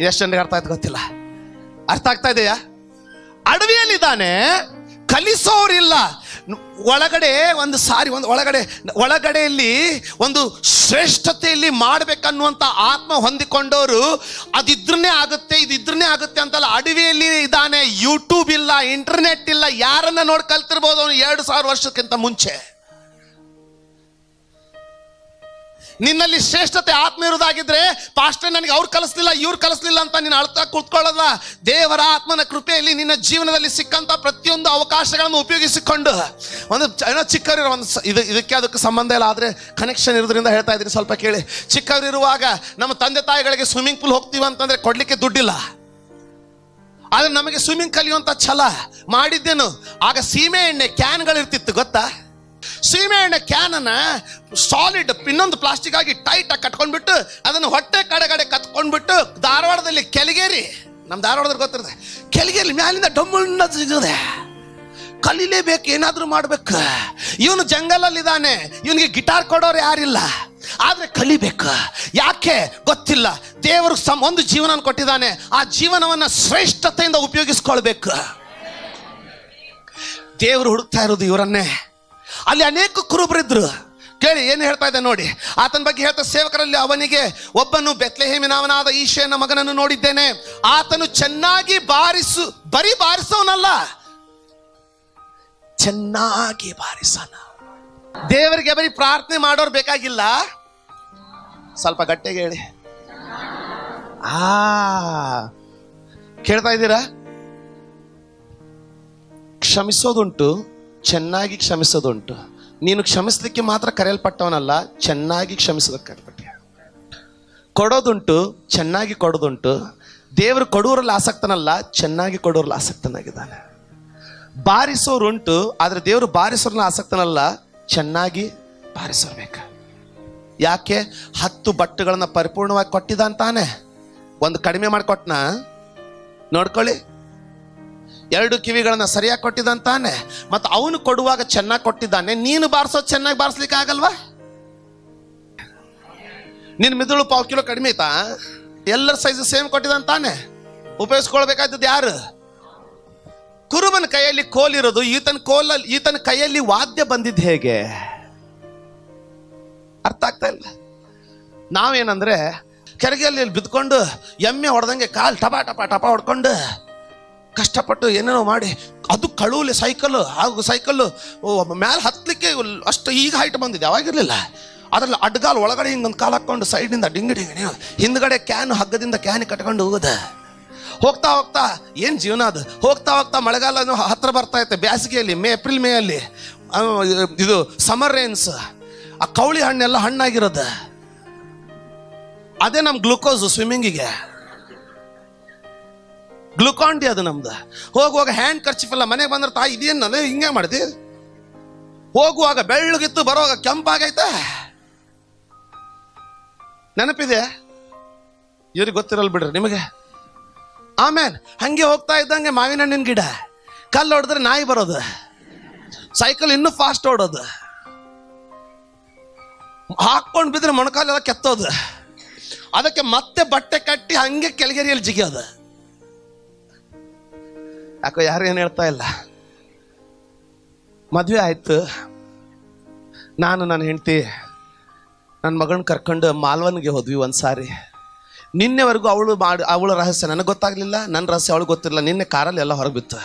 ಎಷ್ಟು ಜನರಿಗೆ ಅರ್ಥ ಆಯ್ತು ಗೊತ್ತಿಲ್ಲ. ಅರ್ಥ ಆಗ್ತಾ ಇದೆಯಾ? ಅಡವಿಯಲ್ಲಿದ್ದಾನೆ, ಕಲಿಸೋರಿಲ್ಲ. ಒಳಗಡೆ ಒಂದು ಸಾರಿ ಒಳಗಡೆಯಲ್ಲಿ ಒಂದು ಶ್ರೇಷ್ಠತೆಯಲ್ಲಿ ಮಾಡ್ಬೇಕನ್ನುವಂತ ಆತ್ಮ ಹೊಂದಿಕೊಂಡವರು ಅದಿದ್ರನ್ನೇ ಆಗುತ್ತೆ ಇದಿದ್ರನ್ನೇ ಆಗುತ್ತೆ ಅಂತಲ್ಲ. ಅಡವಿಯಲ್ಲಿ ಇದ್ದಾನೆ, ಯೂಟ್ಯೂಬ್ ಇಲ್ಲ, ಇಂಟರ್ನೆಟ್ ಇಲ್ಲ, ಯಾರನ್ನ ನೋಡಿ ಕಲ್ತಿರ್ಬೋದು ಅವನು 2000 ವರ್ಷಕ್ಕಿಂತ ಮುಂಚೆ. ನಿನ್ನಲ್ಲಿ ಶ್ರೇಷ್ಠತೆ ಆತ್ಮ ಇರುವುದಾಗಿದ್ರೆ ಪಾಸ್ಟರ್ ನನಗೆ ಅವ್ರು ಕಲಿಸ್ಲಿಲ್ಲ ಇವ್ರು ಕಲಿಸ್ಲಿಲ್ಲ ಅಂತ ನೀನು ಅಳ್ತಾ ಕೂತ್ಕೊಳ್ಳಲ್ಲ. ದೇವರ ಆತ್ಮನ ಕೃಪೆಯಲ್ಲಿ ನಿನ್ನ ಜೀವನದಲ್ಲಿ ಸಿಕ್ಕಂತ ಪ್ರತಿಯೊಂದು ಅವಕಾಶಗಳನ್ನು ಉಪಯೋಗಿಸಿಕೊಂಡು ಒಂದು ಚಿಕ್ಕವರಿರೋ ಇದಕ್ಕೆ ಅದಕ್ಕೆ ಸಂಬಂಧ ಇಲ್ಲ, ಆದರೆ ಕನೆಕ್ಷನ್ ಇರೋದ್ರಿಂದ ಹೇಳ್ತಾ ಇದ್ದೀನಿ, ಸ್ವಲ್ಪ ಕೇಳಿ. ಚಿಕ್ಕವರಿರುವಾಗ ನಮ್ಮ ತಂದೆ ತಾಯಿಗಳಿಗೆ ಸ್ವಿಮ್ಮಿಂಗ್ ಪೂಲ್ ಹೋಗ್ತೀವಿ ಅಂತಂದ್ರೆ ಕೊಡ್ಲಿಕ್ಕೆ ದುಡ್ಡಿಲ್ಲ. ಆದ್ರೆ ನಮಗೆ ಸ್ವಿಮ್ಮಿಂಗ್ ಕಲಿಯುವಂತ ಛಲ ಮಾಡಿದ್ದೇನು. ಆಗ ಸೀಮೆ ಎಣ್ಣೆ ಕ್ಯಾನ್ಗಳಿರ್ತಿತ್ತು ಗೊತ್ತಾ? ಸೀಮೆ ಎಣ್ಣೆ ಕ್ಯಾನನ್ನ ಸಾಲಿಡ್ ಇನ್ನೊಂದು ಪ್ಲಾಸ್ಟಿಕ್ ಆಗಿ ಟೈಟ್ ಆಗಿ ಕಟ್ಕೊಂಡ್ಬಿಟ್ಟು ಅದನ್ನು ಹೊಟ್ಟೆ ಕಡೆಗಡೆ ಕತ್ಕೊಂಡ್ಬಿಟ್ಟು ಧಾರವಾಡದಲ್ಲಿ ಕೆಳಗೇರಿ, ನಮ್ಮ ಧಾರವಾಡದಲ್ಲಿ ಗೊತ್ತಿರುತ್ತೆ, ಕೆಳಗೇರಿ ಮ್ಯಾಲಿಂದ ಡಮ್ಮನ್ನ ಸಿಗದೆ ಕಲೀಲೇಬೇಕು, ಏನಾದ್ರೂ ಮಾಡ್ಬೇಕು. ಇವನು ಜಂಗಲಲ್ಲಿದ್ದಾನೆ, ಇವನಿಗೆ ಗಿಟಾರ್ ಕೊಡೋರು ಯಾರಿಲ್ಲ, ಆದ್ರೆ ಕಲಿಬೇಕು. ಯಾಕೆ ಗೊತ್ತಿಲ್ಲ. ದೇವರು ಒಂದು ಜೀವನ ಕೊಟ್ಟಿದ್ದಾನೆ, ಆ ಜೀವನವನ್ನ ಶ್ರೇಷ್ಠತೆಯಿಂದ ಉಪಯೋಗಿಸ್ಕೊಳ್ಬೇಕು. ದೇವರು ಹುಡುಕ್ತಾ ಇರೋದು ಇವರನ್ನೇ. ಅಲ್ಲಿ ಅನೇಕ ಕುರುಬರಿದ್ರು. ಕೇಳಿ ಏನು ಹೇಳ್ತಾ ಇದೆ ನೋಡಿ. ಆತನ ಬಗ್ಗೆ ಹೇಳ್ತಾ, ಸೇವಕರಲ್ಲಿ ಅವನಿಗೆ ಒಬ್ಬನು ಬೆತ್ಲೆಹೇಮಿನವನಾದ ಈಶೆಯನ ಮಗನನ್ನು ನೋಡಿದ್ದೇನೆ. ಆತನು ಚೆನ್ನಾಗಿ ಬರೀ ಬಾರಿಸೋನಲ್ಲ, ಚೆನ್ನಾಗಿ ಬಾರಿಸೋಣ. ದೇವರಿಗೆ ಬರೀ ಪ್ರಾರ್ಥನೆ ಮಾಡೋರು ಬೇಕಾಗಿಲ್ಲ. ಸ್ವಲ್ಪ ಗಟ್ಟಿಗೆ ಹೇಳಿ. ಕೇಳ್ತಾ ಇದ್ದೀರಾ? ಕ್ಷಮಿಸೋದುಂಟು, ಚೆನ್ನಾಗಿ ಕ್ಷಮಿಸೋದುಂಟು. ನೀನು ಕ್ಷಮಿಸಲಿಕ್ಕೆ ಮಾತ್ರ ಕರೆಯಲ್ಪಟ್ಟವನಲ್ಲ, ಚೆನ್ನಾಗಿ ಕ್ಷಮಿಸೋದಕ್ಕೆ ಕರೆಯಲ್ಪಟ್ಟ. ಕೊಡೋದುಂಟು, ಚೆನ್ನಾಗಿ ಕೊಡೋದುಂಟು. ದೇವರು ಕೊಡುವರಲ್ಲಿ ಆಸಕ್ತನಲ್ಲ, ಚೆನ್ನಾಗಿ ಕೊಡುವರಲ್ಲಿ ಆಸಕ್ತನಾಗಿದ್ದಾನೆ. ಬಾರಿಸೋರುಂಟು, ಆದರೆ ದೇವರು ಬಾರಿಸೋರನ್ನ ಆಸಕ್ತನಲ್ಲ, ಚೆನ್ನಾಗಿ ಬಾರಿಸೋರ್ಬೇಕು. ಯಾಕೆ? 10 ಬಟ್ಟೆಗಳನ್ನ ಪರಿಪೂರ್ಣವಾಗಿ ಕೊಟ್ಟಿದ್ದ ಅಂತಾನೆ. ಒಂದು ಕಡಿಮೆ ಮಾಡಿಕೊಟ್ನ ನೋಡ್ಕೊಳ್ಳಿ. 2 ಕಿವಿಗಳನ್ನ ಸರಿಯಾಗಿ ಕೊಟ್ಟಿದ್ದಂತಾನೆ. ಮತ್ತು ಅವನು ಕೊಡುವಾಗ ಚೆನ್ನಾಗಿ ಕೊಟ್ಟಿದ್ದಾನೆ. ನೀನು ಬಾರಿಸೋದು ಚೆನ್ನಾಗಿ ಬಾರಿಸ್ಲಿಕ್ಕೆ ಆಗಲ್ವಾ? ನಿನ್ನ ಮಿದುಳು 1/4 ಕಿಲೋ ಕಡಿಮೆ ಐತಾ? ಎಲ್ಲರ ಸೈಜ್ ಸೇಮ್ ಕೊಟ್ಟಿದ್ದಂತಾನೆ. ಉಪಯೋಗಿಸ್ಕೊಳ್ಬೇಕಾದದ್ದು ಯಾರು? ಕುರುಬನ ಕೈಯಲ್ಲಿ ಕೋಲಿರೋದು, ಈತನ ಕೈಯಲ್ಲಿ ವಾದ್ಯ ಬಂದಿದ್ದು ಹೇಗೆ? ಅರ್ಥ ಆಗ್ತಾ ಇಲ್ಲ. ನಾವೇನಂದ್ರೆ ಕೆರೆಗೆಯಲ್ಲಿ ಬಿದ್ಕೊಂಡು ಎಮ್ಮೆ ಹೊಡೆದಂಗೆ ಕಾಲು ಟಪ ಟಪ ಟಪ ಹೊಡ್ಕೊಂಡು ಕಷ್ಟಪಟ್ಟು ಏನೇನೋ ಮಾಡಿ, ಅದು ಕಳುವಲಿ ಸೈಕಲ್ಲು ಮ್ಯಾಲೆ ಹತ್ತಲಿಕ್ಕೆ ಅಷ್ಟು ಈಗ ಹೈಟ್ ಬಂದಿದೆ, ಅವಾಗಿರಲಿಲ್ಲ. ಅದರಲ್ಲಿ ಅಡ್ಗಾಲು ಒಳಗಡೆ ಹಿಂಗೊಂದು ಕಾಲು ಹಾಕ್ಕೊಂಡು ಸೈಡ್ನಿಂದ ಡಿಂಗಿ ಹಿಂದ್ಗಡೆ ಕ್ಯಾನ್ ಹಗ್ಗದಿಂದ ಕ್ಯಾನ್ ಕಟ್ಕೊಂಡು ಹೋಗೋದು. ಹೋಗ್ತಾ ಹೋಗ್ತಾ ಏನು ಜೀವನ ಅದು. ಹೋಗ್ತಾ ಮಳೆಗಾಲ ಹತ್ರ ಬರ್ತಾ ಇತ್ತೆ. ಬೇಸಿಗೆಯಲ್ಲಿ ಏಪ್ರಿಲ್ ಮೇ ಅಲ್ಲಿ ಇದು ಸಮ್ಮರ್ ರೇನ್ಸ್, ಆ ಕವಳಿ ಹಣ್ಣೆಲ್ಲ ಹಣ್ಣಾಗಿರೋದು. ಅದೇ ನಮ್ಮ ಗ್ಲೂಕೋಸು ಸ್ವಿಮ್ಮಿಂಗಿಗೆ. ಗ್ಲುಕಾನ್ ಡಿ ಅದು ನಮ್ದು. ಹೋಗುವಾಗ ಹ್ಯಾಂಡ್ ಕರ್ಚಿಫಲ್ಲ ಮನೆಗೆ ಬಂದ್ರೆ ತಾಯಿ ಇದೇನಲ್ಲ ಹಿಂಗೆ ಮಾಡಿದೆ. ಹೋಗುವಾಗ ಬೆಳ್ಳಗಿತ್ತು, ಬರುವಾಗ ಕೆಂಪಾಗೈತೆ. ನೆನಪಿದೆ? ಇವ್ರಿಗೆ ಗೊತ್ತಿರಲ್ಲ ಬಿಡ್ರಿ ನಿಮಗೆ. ಆಮೇಲೆ ಹಂಗೆ ಹೋಗ್ತಾ ಇದ್ದಂಗೆ ಮಾವಿನ ಹಣ್ಣಿನ ಗಿಡ, ಕಲ್ಲು ಹೊಡೆದ್ರೆ ನಾಯಿ ಬರೋದು, ಸೈಕಲ್ ಇನ್ನೂ ಫಾಸ್ಟ್ ಓಡೋದು, ಹಾಕೊಂಡು ಬಿದ್ರೆ ಮೊಣಕಾಲೆಲ್ಲ ಕೆತ್ತೋದು, ಅದಕ್ಕೆ ಮತ್ತೆ ಬಟ್ಟೆ ಕಟ್ಟಿ ಹಂಗೆ ಕೆಳಗೇರಿಯಲ್ಲಿ ಜಿಗಿಯೋದು. ಯಾಕೋ ಯಾರು ಏನು ಹೇಳ್ತಾ ಇಲ್ಲ. ಮದುವೆ ಆಯ್ತು. ನಾನು ನನ್ನ ಹೆಂಡತಿ ನನ್ನ ಮಗನ ಕರ್ಕೊಂಡು ಮಾಲ್ವನ್ಗೆ ಹೋದ್ವಿ ಒಂದು ಸಾರಿ. ನಿನ್ನೆವರೆಗೂ ಅವಳ ರಹಸ್ಯ ನನಗೆ ಗೊತ್ತಾಗ್ಲಿಲ್ಲ, ನನ್ನ ರಹಸ್ಯ ಅವಳಿಗೆ ಗೊತ್ತಿರಲಿಲ್ಲ. ನಿನ್ನೆ ಕಾರಲ್ಲಿ ಎಲ್ಲ ಹೊರಗೆ ಬಿತ್ತು.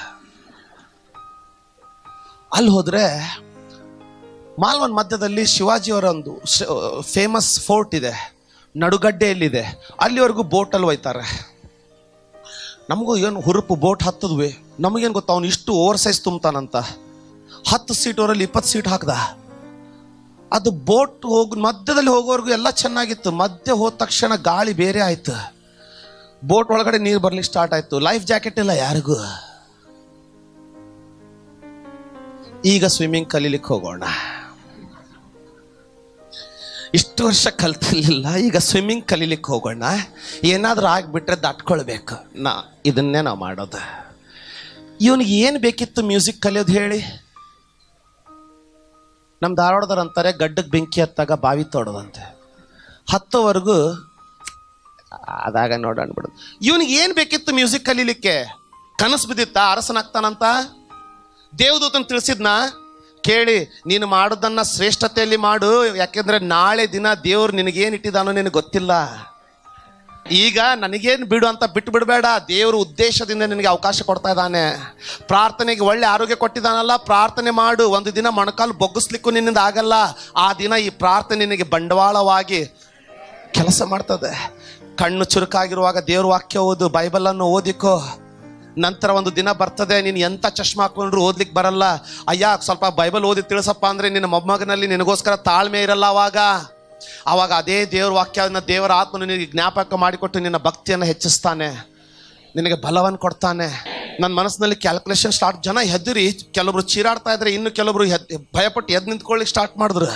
ಅಲ್ಲಿ ಹೋದ್ರೆ ಮಾಲ್ವನ್ ಮಧ್ಯದಲ್ಲಿ ಶಿವಾಜಿಯವರ ಒಂದು ಫೇಮಸ್ ಫೋರ್ಟ್ ಇದೆ, ನಡುಗಡ್ಡೆಯಲ್ಲಿದೆ. ಅಲ್ಲಿವರೆಗೂ ಬೋಟಲ್ಲಿ ಒಯ್ತಾರೆ. ನಮಗೂ ಏನು ಹುರುಪು, ಬೋಟ್ ಹತ್ತದ್ವಿ. ನಮಗೇನು ಗೊತ್ತಾ, ಅವನು ಇಷ್ಟು ಓವರ್ ಸೈಜ್ ತುಂಬ್ತಾನಂತ. 10 ಸೀಟವರಲ್ಲಿ 20 ಸೀಟ್ ಹಾಕ್ದ. ಅದು ಬೋಟ್ ಮಧ್ಯದಲ್ಲಿ ಹೋಗೋವರೆಗೂ ಎಲ್ಲ ಚೆನ್ನಾಗಿತ್ತು. ಮಧ್ಯೆ ಹೋದ ತಕ್ಷಣ ಗಾಳಿ ಬೇರೆ ಆಯ್ತು. ಬೋಟ್ ಒಳಗಡೆ ನೀರು ಬರ್ಲಿಕ್ಕೆ ಸ್ಟಾರ್ಟ್ ಆಯ್ತು. ಲೈಫ್ ಜಾಕೆಟ್ ಇಲ್ಲ ಯಾರಿಗೂ. ಈಗ ಸ್ವಿಮ್ಮಿಂಗ್ ಕಲೀಲಿಕ್ಕೆ ಹೋಗೋಣ. ಇಷ್ಟು ವರ್ಷ ಕಲ್ತಿರ್ಲಿಲ್ಲ, ಈಗ ಸ್ವಿಮ್ಮಿಂಗ್ ಕಲೀಲಿಕ್ಕೆ ಹೋಗೋಣ. ಏನಾದರೂ ಆಗಿಬಿಟ್ರೆ ದಾಟ್ಕೊಳ್ಬೇಕು. ಇದನ್ನೇ ನಾವು ಮಾಡೋದು. ಇವನಿಗೆ ಏನು ಬೇಕಿತ್ತು ಮ್ಯೂಸಿಕ್ ಕಲಿಯೋದು ಹೇಳಿ? ನಮ್ಮ ಧಾರವಾಡದವ್ರು ಅಂತಾರೆ ಗಡ್ಡಕ್ಕೆ ಬೆಂಕಿ ಹತ್ತಾಗ ಬಾವಿ ತೋಡೋದಂತೆ. ಹತ್ತೋವರೆಗೂ ಅದಾಗ ನೋಡೋಣ. ಇವನಿಗೆ ಏನು ಬೇಕಿತ್ತು ಮ್ಯೂಸಿಕ್ ಕಲೀಲಿಕ್ಕೆ? ಕನಸು ಬಿದ್ದಿತ್ತ ಅರಸನಾಗ್ತಾನಂತ? ದೇವದೂತನ ತಿಳಿಸಿದ್ನ? ಕೇಳಿ, ನೀನು ಮಾಡೋದನ್ನ ಶ್ರೇಷ್ಠತೆಯಲ್ಲಿ ಮಾಡು, ಯಾಕೆಂದ್ರೆ ನಾಳೆ ದಿನ ದೇವ್ರು ನಿನಗೇನು ಇಟ್ಟಿದ್ದಾನೋ ನಿನಗೆ ಗೊತ್ತಿಲ್ಲ. ಈಗ ನನಗೇನು ಬಿಡು ಅಂತ ಬಿಟ್ಟು ಬಿಡಬೇಡ. ದೇವರು ಉದ್ದೇಶದಿಂದ ನಿನಗೆ ಅವಕಾಶ ಕೊಡ್ತಾ ಇದ್ದಾನೆ. ಪ್ರಾರ್ಥನೆಗೆ ಒಳ್ಳೆ ಆರೋಗ್ಯ ಕೊಟ್ಟಿದ್ದಾನಲ್ಲ, ಪ್ರಾರ್ಥನೆ ಮಾಡು. ಒಂದು ದಿನ ಮೊಣಕಾಲು ಬೊಗ್ಗಿಸ್ಲಿಕ್ಕೂ ನಿನ್ನಿಂದ ಆಗಲ್ಲ. ಆ ದಿನ ಈ ಪ್ರಾರ್ಥನೆ ನಿನಗೆ ಬಂಡವಾಳವಾಗಿ ಕೆಲಸ ಮಾಡ್ತದೆ. ಕಣ್ಣು ಚುರುಕಾಗಿರುವಾಗ ದೇವ್ರ ವಾಕ್ಯ ಓದು, ಬೈಬಲನ್ನು ಓದಿಕೋ. ನಂತರ ಒಂದು ದಿನ ಬರ್ತದೆ, ನೀನು ಎಂಥ ಚಶ್ಮಾ ಹಾಕೊಂಡ್ರು ಓದ್ಲಿಕ್ಕೆ ಬರಲ್ಲ. ಅಯ್ಯ ಸ್ವಲ್ಪ ಬೈಬಲ್ ಓದಿ ತಿಳಿಸಪ್ಪ ಅಂದರೆ ನಿನ್ನ ಮೊಮ್ಮಗನಲ್ಲಿ ನಿನಗೋಸ್ಕರ ತಾಳ್ಮೆ ಇರಲ್ಲ. ಆವಾಗ ಅದೇ ದೇವ್ರ ವಾಕ್ಯವನ್ನು ದೇವರ ಆತ್ಮ ನಿನಗೆ ಜ್ಞಾಪಕ ಮಾಡಿಕೊಟ್ಟು ನಿನ್ನ ಭಕ್ತಿಯನ್ನು ಹೆಚ್ಚಿಸ್ತಾನೆ, ನಿನಗೆ ಬಲವನ್ನು ಕೊಡ್ತಾನೆ. ನನ್ನ ಮನಸ್ಸಿನಲ್ಲಿ ಕ್ಯಾಲ್ಕುಲೇಷನ್ ಸ್ಟಾರ್ಟ್. ಜನ ಹೆದರಿ ಕೆಲವರು ಚೀರಾಡ್ತಾ ಇದ್ರೆ, ಇನ್ನು ಕೆಲವರು ಭಯಪಟ್ಟು ಎದ್ದು ನಿಂತ್ಕೊಳ್ಳಿಕ್ಕೆ ಸ್ಟಾರ್ಟ್ ಮಾಡಿದ್ರು.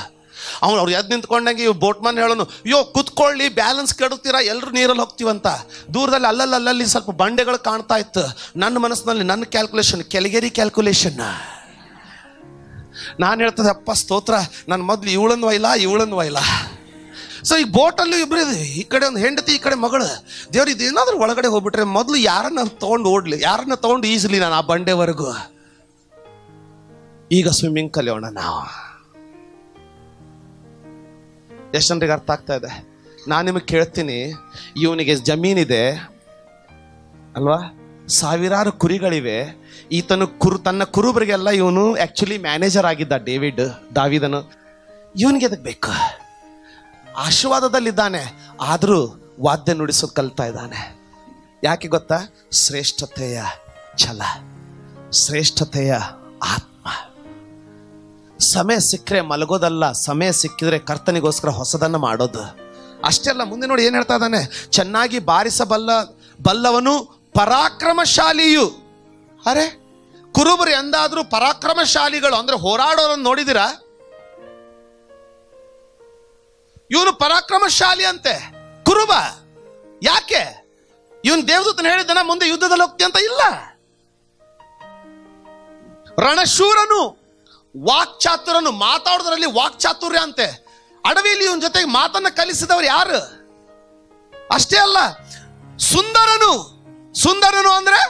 ಅವ್ರು ಎದ್ದು ನಿಂತ್ಕೊಂಡಂಗೆ ಇವು ಬೋಟ್ಮನ್ ಹೇಳೋನು, ಅಯ್ಯೋ ಕೂತ್ಕೊಳ್ಳಿ, ಬ್ಯಾಲೆನ್ಸ್ ಕೆಡುತ್ತೀರಾ, ಎಲ್ಲರೂ ನೀರಲ್ಲಿ ಹೋಗ್ತೀವಂತ. ದೂರದಲ್ಲಿ ಅಲ್ಲಲ್ಲಿ ಸ್ವಲ್ಪ ಬಂಡೆಗಳು ಕಾಣ್ತಾ ಇತ್ತು. ನನ್ನ ಮನಸ್ಸಿನಲ್ಲಿ ನನ್ನ ಕ್ಯಾಲ್ಕುಲೇಷನ್, ಕೆಳಗೇರಿ ಕ್ಯಾಲ್ಕುಲೇಷನ್. ನಾನು ಹೇಳ್ತದೆ, ಅಪ್ಪ ಸ್ತೋತ್ರ, ನನ್ನ ಮೊದಲು ಇವಳನ್ನು ಒಯ್ಲ. ಸೊ ಈ ಬೋಟಲ್ಲೂ ಇಬ್ಬರು ಇದೆ, ಈ ಕಡೆ ಒಂದು ಹೆಂಡತಿ, ಈ ಕಡೆ ಮಗಳು. ದೇವ್ರು ಇದೇನಾದ್ರೂ ಒಳಗಡೆ ಹೋಗ್ಬಿಟ್ರೆ ಮೊದಲು ಯಾರನ್ನ ತೊಗೊಂಡು ಓಡ್ಲಿ, ಯಾರನ್ನ ತೊಗೊಂಡು ಈಜಲಿ ನಾನು ಆ ಬಂಡೆವರೆಗೂ. ಈಗ ಸ್ವಿಮ್ಮಿಂಗ್ ಕಲಿಯೋಣ ನಾವು. ಎಷ್ಟು ಜನರಿಗೆ ಅರ್ಥ ಆಗ್ತಾ ಇದೆ? ನಾನು ನಿಮಗೆ ಕೇಳ್ತೀನಿ, ಇವನಿಗೆ ಜಮೀನಿದೆ ಅಲ್ವಾ, ಸಾವಿರಾರು ಕುರಿಗಳಿವೆ. ಈತನು ತನ್ನ ಕುರುಬರಿಗೆಲ್ಲ ಇವನು ಆ್ಯಕ್ಚುಲಿ ಮ್ಯಾನೇಜರ್ ಆಗಿದ್ದ. ದಾವಿದನು ಇವನಿಗೆ ಅದಕ್ಕೆ ಬೇಕು. ಆಶೀರ್ವಾದದಲ್ಲಿದ್ದಾನೆ, ಆದರೂ ವಾದ್ಯ ನುಡಿಸೋದು ಕಲ್ತಾ ಇದ್ದಾನೆ. ಯಾಕೆ ಗೊತ್ತಾ? ಶ್ರೇಷ್ಠತೆಯ ಛಲ, ಶ್ರೇಷ್ಠತೆಯ ಆತ್ಮ. ಸಮಯ ಸಿಕ್ಕರೆ ಮಲಗೋದಲ್ಲ, ಸಮಯ ಸಿಕ್ಕಿದ್ರೆ ಕರ್ತನಿಗೋಸ್ಕರ ಹೊಸದನ್ನು ಮಾಡೋದು. ಅಷ್ಟೇ ಅಲ್ಲ, ಮುಂದೆ ನೋಡಿ ಏನು ಹೇಳ್ತಾ ಇದ್ದಾನೆ, ಚೆನ್ನಾಗಿ ಬಲ್ಲವನು ಪರಾಕ್ರಮಶಾಲಿಯು. ಅರೆ, ಕುರುಬರು ಎಂದಾದ್ರೂ ಪರಾಕ್ರಮಶಾಲಿಗಳು ಅಂದ್ರೆ ಹೋರಾಡೋರನ್ನು ನೋಡಿದಿರಾ? ಇವನು ಪರಾಕ್ರಮಶಾಲಿ ಅಂತೆ, ಕುರುಬ. ಯಾಕೆ? ಇವನು ದೇವದೂತನ ಹೇಳಿದ್ದನ ಮುಂದೆ ಯುದ್ಧದಲ್ಲಿ ಹೋಗ್ತಿ ಅಂತ ಇಲ್ಲ. ರಣಶೂರನು, ವಾಕ್ಚಾತುರನು, ಮಾತಾಡೋದ್ರಲ್ಲಿ ವಾಕ್ಚಾತುರ್ಯ ಅಂತೆ. ಅಡವಿಯಲ್ಲಿ ಇವನ್ ಜೊತೆಗೆ ಮಾತನ್ನ ಕಲಿಸಿದವರು ಯಾರು? ಅಷ್ಟೇ ಅಲ್ಲ, ಸುಂದರನು ಅಂದ್ರೆ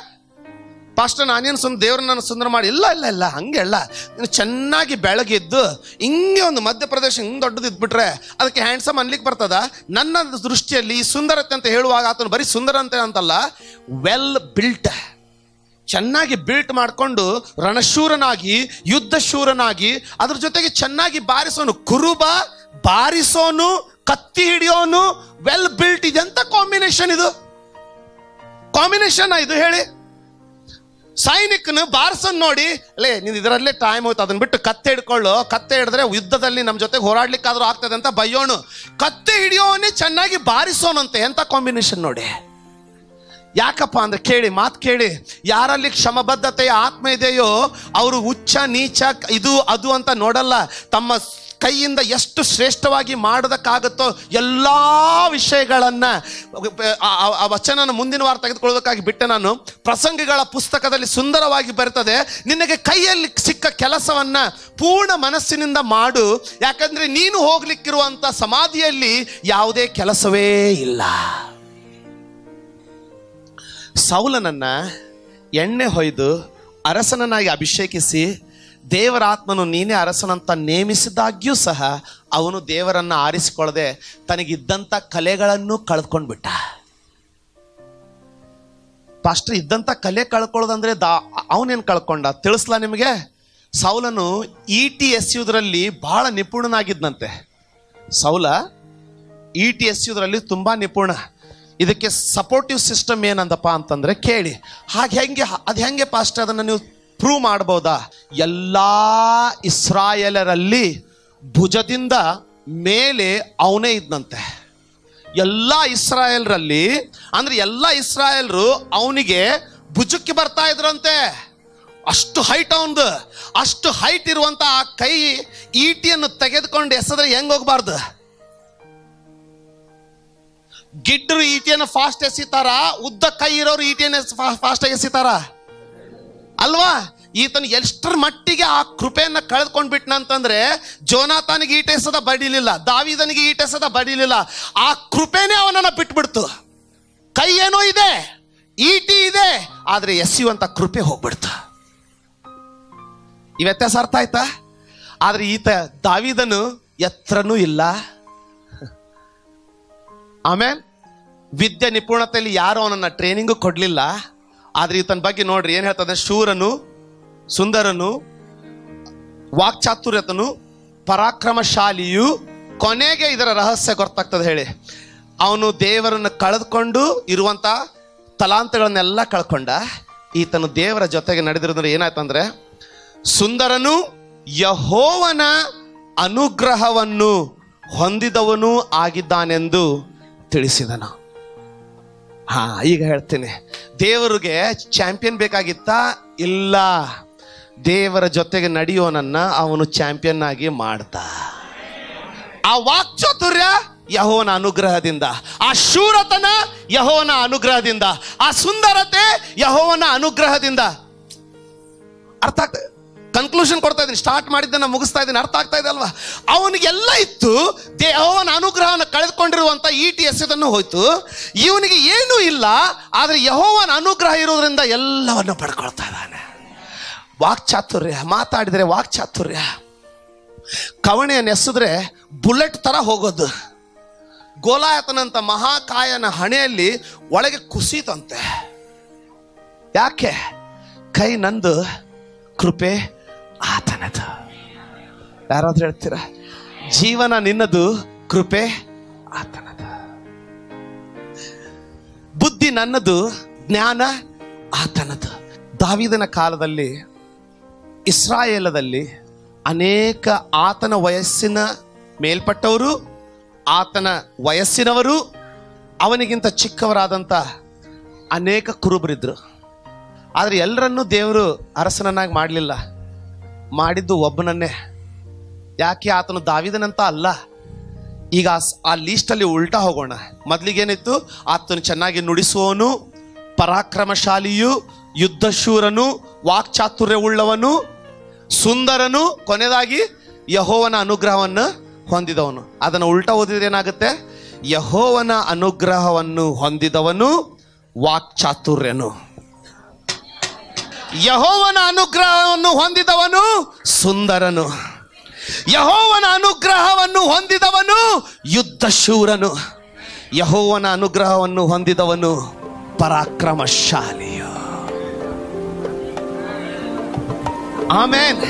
ಪಾಸ್ಟರ್ ನಾನೇನು ದೇವ್ರನ್ನ ನಾನು ಸುಂದರ ಮಾಡಿ, ಇಲ್ಲ ಹಂಗೆ ಅಲ್ಲ. ನೀನು ಚೆನ್ನಾಗಿ ಬೆಳಗಿದ್ದು ಹಿಂಗೆ ಒಂದು ಮಧ್ಯಪ್ರದೇಶ ಹಿಂಗೆ ದೊಡ್ಡದು ಇದ್ಬಿಟ್ರೆ ಅದಕ್ಕೆ ಹ್ಯಾಂಡ್ಸಮ್ ಅನ್ಲಿಕ್ಕೆ ಬರ್ತದ? ನನ್ನ ದೃಷ್ಟಿಯಲ್ಲಿ ಈ ಸುಂದರತೆ ಅಂತ ಹೇಳುವಾಗ ಆತನು ಬರೀ ಸುಂದರ ಅಂತಲ್ಲ, ವೆಲ್ ಬಿಲ್ಟ್, ಚೆನ್ನಾಗಿ ಬಿಲ್ಟ್ ಮಾಡಿಕೊಂಡು ರಣಶೂರನಾಗಿ, ಯುದ್ಧ ಶೂರನಾಗಿ, ಅದ್ರ ಜೊತೆಗೆ ಚೆನ್ನಾಗಿ ಬಾರಿಸೋನು. ಕುರುಬ, ಬಾರಿಸೋನು, ಕತ್ತಿ ಹಿಡಿಯೋನು, ವೆಲ್ ಬಿಲ್ಟ್. ಇದೆಂತ ಕಾಂಬಿನೇಷನ್ ಇದು? ಕಾಂಬಿನೇಷನ್ ಇದು ಹೇಳಿ? ಸೈನಿಕನು ಬಾರಿಸೋನ್ ನೋಡಿ, ಅಲ್ಲೇ ನೀನು ಇದರಲ್ಲೇ ಟೈಮ್ ಹೋಯ್ತು, ಅದನ್ನ ಬಿಟ್ಟು ಕತ್ತೆ ಹಿಡ್ಕೊಳ್ಳು, ಕತ್ತೆ ಹಿಡಿದ್ರೆ ಯುದ್ಧದಲ್ಲಿ ನಮ್ಮ ಜೊತೆಗೆ ಹೋರಾಡ್ಲಿಕ್ಕಾದ್ರೂ ಆಗ್ತದೆ ಅಂತ ಬಯ್ಯೋನು. ಕತ್ತೆ ಹಿಡಿಯೋನೇ ಚೆನ್ನಾಗಿ ಬಾರಿಸೋನಂತೆ. ಎಂತ ಕಾಂಬಿನೇಷನ್ ನೋಡಿ. ಯಾಕಪ್ಪ ಅಂದ್ರೆ ಕೇಳಿ, ಮಾತು ಕೇಳಿ, ಯಾರಲ್ಲಿ ಕ್ಷಮಬದ್ಧತೆಯ ಆತ್ಮ ಇದೆಯೋ ಅವರು ಉಚ್ಚ ನೀಚ ಇದು ಅದು ಅಂತ ನೋಡಲ್ಲ. ತಮ್ಮ ಕೈಯಿಂದ ಎಷ್ಟು ಶ್ರೇಷ್ಠವಾಗಿ ಮಾಡೋದಕ್ಕಾಗುತ್ತೋ ಎಲ್ಲ ವಿಷಯಗಳನ್ನ, ಆ ವಚನನ ಮುಂದಿನ ವಾರ ತೆಗೆದುಕೊಳ್ಳೋದಕ್ಕಾಗಿ ಬಿಟ್ಟೆ ನಾನು. ಪ್ರಸಂಗಿಗಳ ಪುಸ್ತಕದಲ್ಲಿ ಸುಂದರವಾಗಿ ಬರ್ತದೆ, ನಿನಗೆ ಕೈಯಲ್ಲಿ ಸಿಕ್ಕ ಕೆಲಸವನ್ನ ಪೂರ್ಣ ಮನಸ್ಸಿನಿಂದ ಮಾಡು, ಯಾಕಂದ್ರೆ ನೀನು ಹೋಗ್ಲಿಕ್ಕಿರುವಂತ ಸಮಾಧಿಯಲ್ಲಿ ಯಾವುದೇ ಕೆಲಸವೇ ಇಲ್ಲ. ಸೌಲನನ್ನ ಎಣ್ಣೆ ಹೊಯ್ದು ಅರಸನನ್ನಾಗಿ ಅಭಿಷೇಕಿಸಿ ದೇವರ ಆತ್ಮನು ನೀನೇ ಅರಸನಂತ ನೇಮಿಸಿದಾಗ್ಯೂ ಸಹ ಅವನು ದೇವರನ್ನ ಆರಿಸಿಕೊಳ್ಳದೆ ತನಗಿದ್ದಂಥ ಕಲೆಗಳನ್ನು ಕಳೆದುಕೊಂಡ್ಬಿಟ್ಟ. ಪಾಸ್ಟರ್, ಇದ್ದಂಥ ಕಲೆ ಕಳ್ಕೊಳ್ಳೋದಂದ್ರೆ ಅವನೇನು ಕಳ್ಕೊಂಡ ತಿಳಿಸ್ಲಾ ನಿಮಗೆ? ಸೌಲನು ಈಟಿ ಎಸೆಯುವುದರಲ್ಲಿ ಬಹಳ ನಿಪುಣನಾಗಿದ್ದಂತೆ. ಸೌಲ ಈಟಿ ಎಸೆಯುವುದರಲ್ಲಿ ತುಂಬಾ ನಿಪುಣ. ಇದಕ್ಕೆ ಸಪೋರ್ಟಿವ್ ಸಿಸ್ಟಮ್ ಏನಂದಪ್ಪ ಅಂತಂದ್ರೆ ಕೇಳಿ. ಅದು ಹೆಂಗೆ ಪಾಸ್ಟರ್ ಅದನ್ನು ನೀವು ಪ್ರೂವ್ ಮಾಡ್ಬೋದಾ? ಎಲ್ಲಾ ಇಸ್ರಾಯೇಲರಲ್ಲಿ ಭುಜದಿಂದ ಮೇಲೆ ಅವನೇ ಇದ್ದಂತೆ. ಎಲ್ಲ ಇಸ್ರಾಯೇಲರಲ್ಲಿ ಅಂದ್ರೆ ಎಲ್ಲ ಇಸ್ರಾಯೇಲರು ಅವನಿಗೆ ಭುಜಕ್ಕೆ ಬರ್ತಾ ಇದ್ರಂತೆ. ಅಷ್ಟು ಹೈಟ್ ಅವನದು. ಅಷ್ಟು ಹೈಟ್ ಇರುವಂತ ಆ ಕೈ ಈಟಿಯನ್ನು ತೆಗೆದುಕೊಂಡು ಎಸೆದ್ರೆ ಹೆಂಗ್ ಹೋಗ್ಬಾರ್ದು? ಗಿಡ್ಡರು ಈಟಿಯನ್ನು ಫಾಸ್ಟ್ ಎಸಿತಾರ, ಉದ್ದ ಕೈ ಇರೋರು ಈಟಿಯನ್ನು ಫಾಸ್ಟ್ ಆಗಿ ಎಸಿತಾರ? ಅಲ್ವಾ? ಈತನು ಎಷ್ಟರ ಮಟ್ಟಿಗೆ ಆ ಕೃಪೆಯನ್ನ ಕಳೆದುಕೊಂಡ್ಬಿಟ್ನ ಅಂತಂದ್ರೆ, ಜೋನಾಥನಿಗೆ ಈಟೆಸದ ಬಡಿಲಿಲ್ಲ, ದಾವೀದನಿಗೆ ಈಟೆಸದ ಬಡಿಲಿಲ್ಲ, ಆ ಕೃಪೆನೇ ಅವನನ್ನ ಬಿಟ್ಬಿಡ್ತು. ಕೈ ಏನೋ ಇದೆ, ಈಟಿ ಇದೆ, ಆದ್ರೆ ಎಸೆಯುವಂತ ಕೃಪೆ ಹೋಗ್ಬಿಡ್ತು. ಈ ವ್ಯತ್ಯಾಸ ಅರ್ಥ ಆಯ್ತಾ? ಆದ್ರೆ ಈತ ದಾವೀದನು ಎತ್ತರನೂ ಇಲ್ಲ, ಆಮೇಲೆ ವಿದ್ಯೆ ನಿಪುಣತೆಯಲ್ಲಿ ಯಾರು ಅವನನ್ನ ಟ್ರೈನಿಂಗು ಕೊಡ್ಲಿಲ್ಲ. ಆದ್ರೆ ಈತನ ಬಗ್ಗೆ ನೋಡ್ರಿ ಏನ್ ಹೇಳ್ತದೆ: ಶೂರನು, ಸುಂದರನು, ವಾಕ್ಚಾತುರ್ಯತನು, ಪರಾಕ್ರಮಶಾಲಿಯು. ಕೊನೆಗೆ ಇದರ ರಹಸ್ಯ ಗೊತ್ತಾಗ್ತದೆ ಹೇಳಿ. ಅವನು ದೇವರನ್ನು ಕಳೆದುಕೊಂಡು ಇರುವಂತ ತಲಾಂತಗಳನ್ನೆಲ್ಲ ಕಳ್ಕೊಂಡ. ಈತನು ದೇವರ ಜೊತೆಗೆ ನಡೆದಿರೋದ್ರೆ ಏನಾಯ್ತಂದ್ರೆ, ಸುಂದರನು ಯೆಹೋವನ ಅನುಗ್ರಹವನ್ನು ಹೊಂದಿದವನು ಆಗಿದ್ದಾನೆಂದು ತಿಳಿಸಿದನು. ಈಗ ಹೇಳ್ತೀನಿ, ದೇವರಿಗೆ ಚಾಂಪಿಯನ್ ಬೇಕಾಗಿತ್ತಾ? ಇಲ್ಲ. ದೇವರ ಜೊತೆಗೆ ನಡೆಯೋನನ್ನ ಅವನು ಚಾಂಪಿಯನ್ ಆಗಿ ಮಾಡ್ದ. ಆ ವಾಕ್ಚಾತುರ್ಯ ಯೆಹೋವನ ಅನುಗ್ರಹದಿಂದ, ಆ ಶೂರತನ ಯೆಹೋವನ ಅನುಗ್ರಹದಿಂದ, ಆ ಸುಂದರತೆ ಯೆಹೋವನ ಅನುಗ್ರಹದಿಂದ. ಅರ್ಥ ಆಗ್ತದೆ? ಕನ್ಕ್ಲೂಷನ್ ಕೊಡ್ತಾ ಇದ್ದೀನಿ, ಸ್ಟಾರ್ಟ್ ಮಾಡಿದ್ದನ್ನ ಮುಗಿಸ್ತಾ ಇದ್ದೀನಿ. ಅರ್ಥ ಆಗ್ತಾ ಇದೆ ಅಲ್ವಾ? ಅವನಿಗೆಲ್ಲ ಇತ್ತು, ಯೆಹೋವನ ಅನುಗ್ರಹವನ್ನು ಕಳೆದುಕೊಂಡಿರುವಂತ ಈಟಿ ಎಸೆದನ್ನು ಹೋಯ್ತು. ಇವನಿಗೆ ಏನೂ ಇಲ್ಲ, ಆದ್ರೆ ಯೆಹೋವನ ಅನುಗ್ರಹ ಇರೋದ್ರಿಂದ ಎಲ್ಲವನ್ನು ಪಡ್ಕೊಳ್ತಾ ಇದ್ದಾನೆ. ವಾಕ್ಚಾತುರ್ಯ, ಮಾತಾಡಿದ್ರೆ ವಾಕ್ಚಾತುರ್ಯ. ಕವಣೆಯನ್ನು ಎಸೆದ್ರೆ ಬುಲೆಟ್ ತರ ಹೋಗೋದು. ಗೋಲಾಯತನಂತ ಮಹಾಕಾಯನ ಹಣೆಯಲ್ಲಿ ಒಳಗೆ ಕುಸಿತಂತೆ. ಯಾಕೆ? ಕೈ ನಂದು, ಕೃಪೆ ಆತನದು. ಯಾರಾದ್ರೂ ಹೇಳ್ತೀರಾ? ಜೀವನ ನಿನ್ನದು, ಕೃಪೆ ಆತನದು. ಬುದ್ಧಿ ನನ್ನದು, ಜ್ಞಾನ ಆತನದು. ದಾವೀದನ ಕಾಲದಲ್ಲಿ ಇಸ್ರಾಯೇಲದಲ್ಲಿ ಅನೇಕ ಆತನ ವಯಸ್ಸಿನ ಮೇಲ್ಪಟ್ಟವರು, ಆತನ ವಯಸ್ಸಿನವರು, ಅವನಿಗಿಂತ ಚಿಕ್ಕವರಾದಂಥ ಅನೇಕ ಕುರುಬರಿದ್ರು. ಆದರೆ ಎಲ್ಲರನ್ನೂ ದೇವರು ಅರಸನನ್ನಾಗಿ ಮಾಡಲಿಲ್ಲ, ಮಾಡಿದ್ದು ಒಬ್ಬನನ್ನೇ. ಯಾಕೆ? ಆತನು ದಾವೀದನಂತ ಅಲ್ಲ. ಈಗ ಆ ಲೀಸ್ಟಲ್ಲಿ ಉಲ್ಟಾ ಹೋಗೋಣ. ಮೊದಲಿಗೇನಿತ್ತು? ಆತನು ಚೆನ್ನಾಗಿ ನುಡಿಸುವವನು, ಪರಾಕ್ರಮಶಾಲಿಯು, ಯುದ್ಧಶೂರನು, ವಾಕ್ಚಾತುರ್ಯವುಳ್ಳವನು, ಸುಂದರನು, ಕೊನೆಯದಾಗಿ ಯೆಹೋವನ ಅನುಗ್ರಹವನ್ನು ಹೊಂದಿದವನು. ಅದನ್ನು ಉಲ್ಟಾ ಓದಿದ್ರೆ ಏನಾಗುತ್ತೆ? ಯೆಹೋವನ ಅನುಗ್ರಹವನ್ನು ಹೊಂದಿದವನು ವಾಕ್ಚಾತುರ್ಯನು, ಯೆಹೋವನ ಅನುಗ್ರಹವನ್ನು ಹೊಂದಿದವನು ಸುಂದರನು, ಯೆಹೋವನ ಅನುಗ್ರಹವನ್ನು ಹೊಂದಿದವನು ಯುದ್ಧಶೂರನು, ಯೆಹೋವನ ಅನುಗ್ರಹವನ್ನು ಹೊಂದಿದವನು ಪರಾಕ್ರಮಶಾಲಿಯು. ಆಮೆನ್.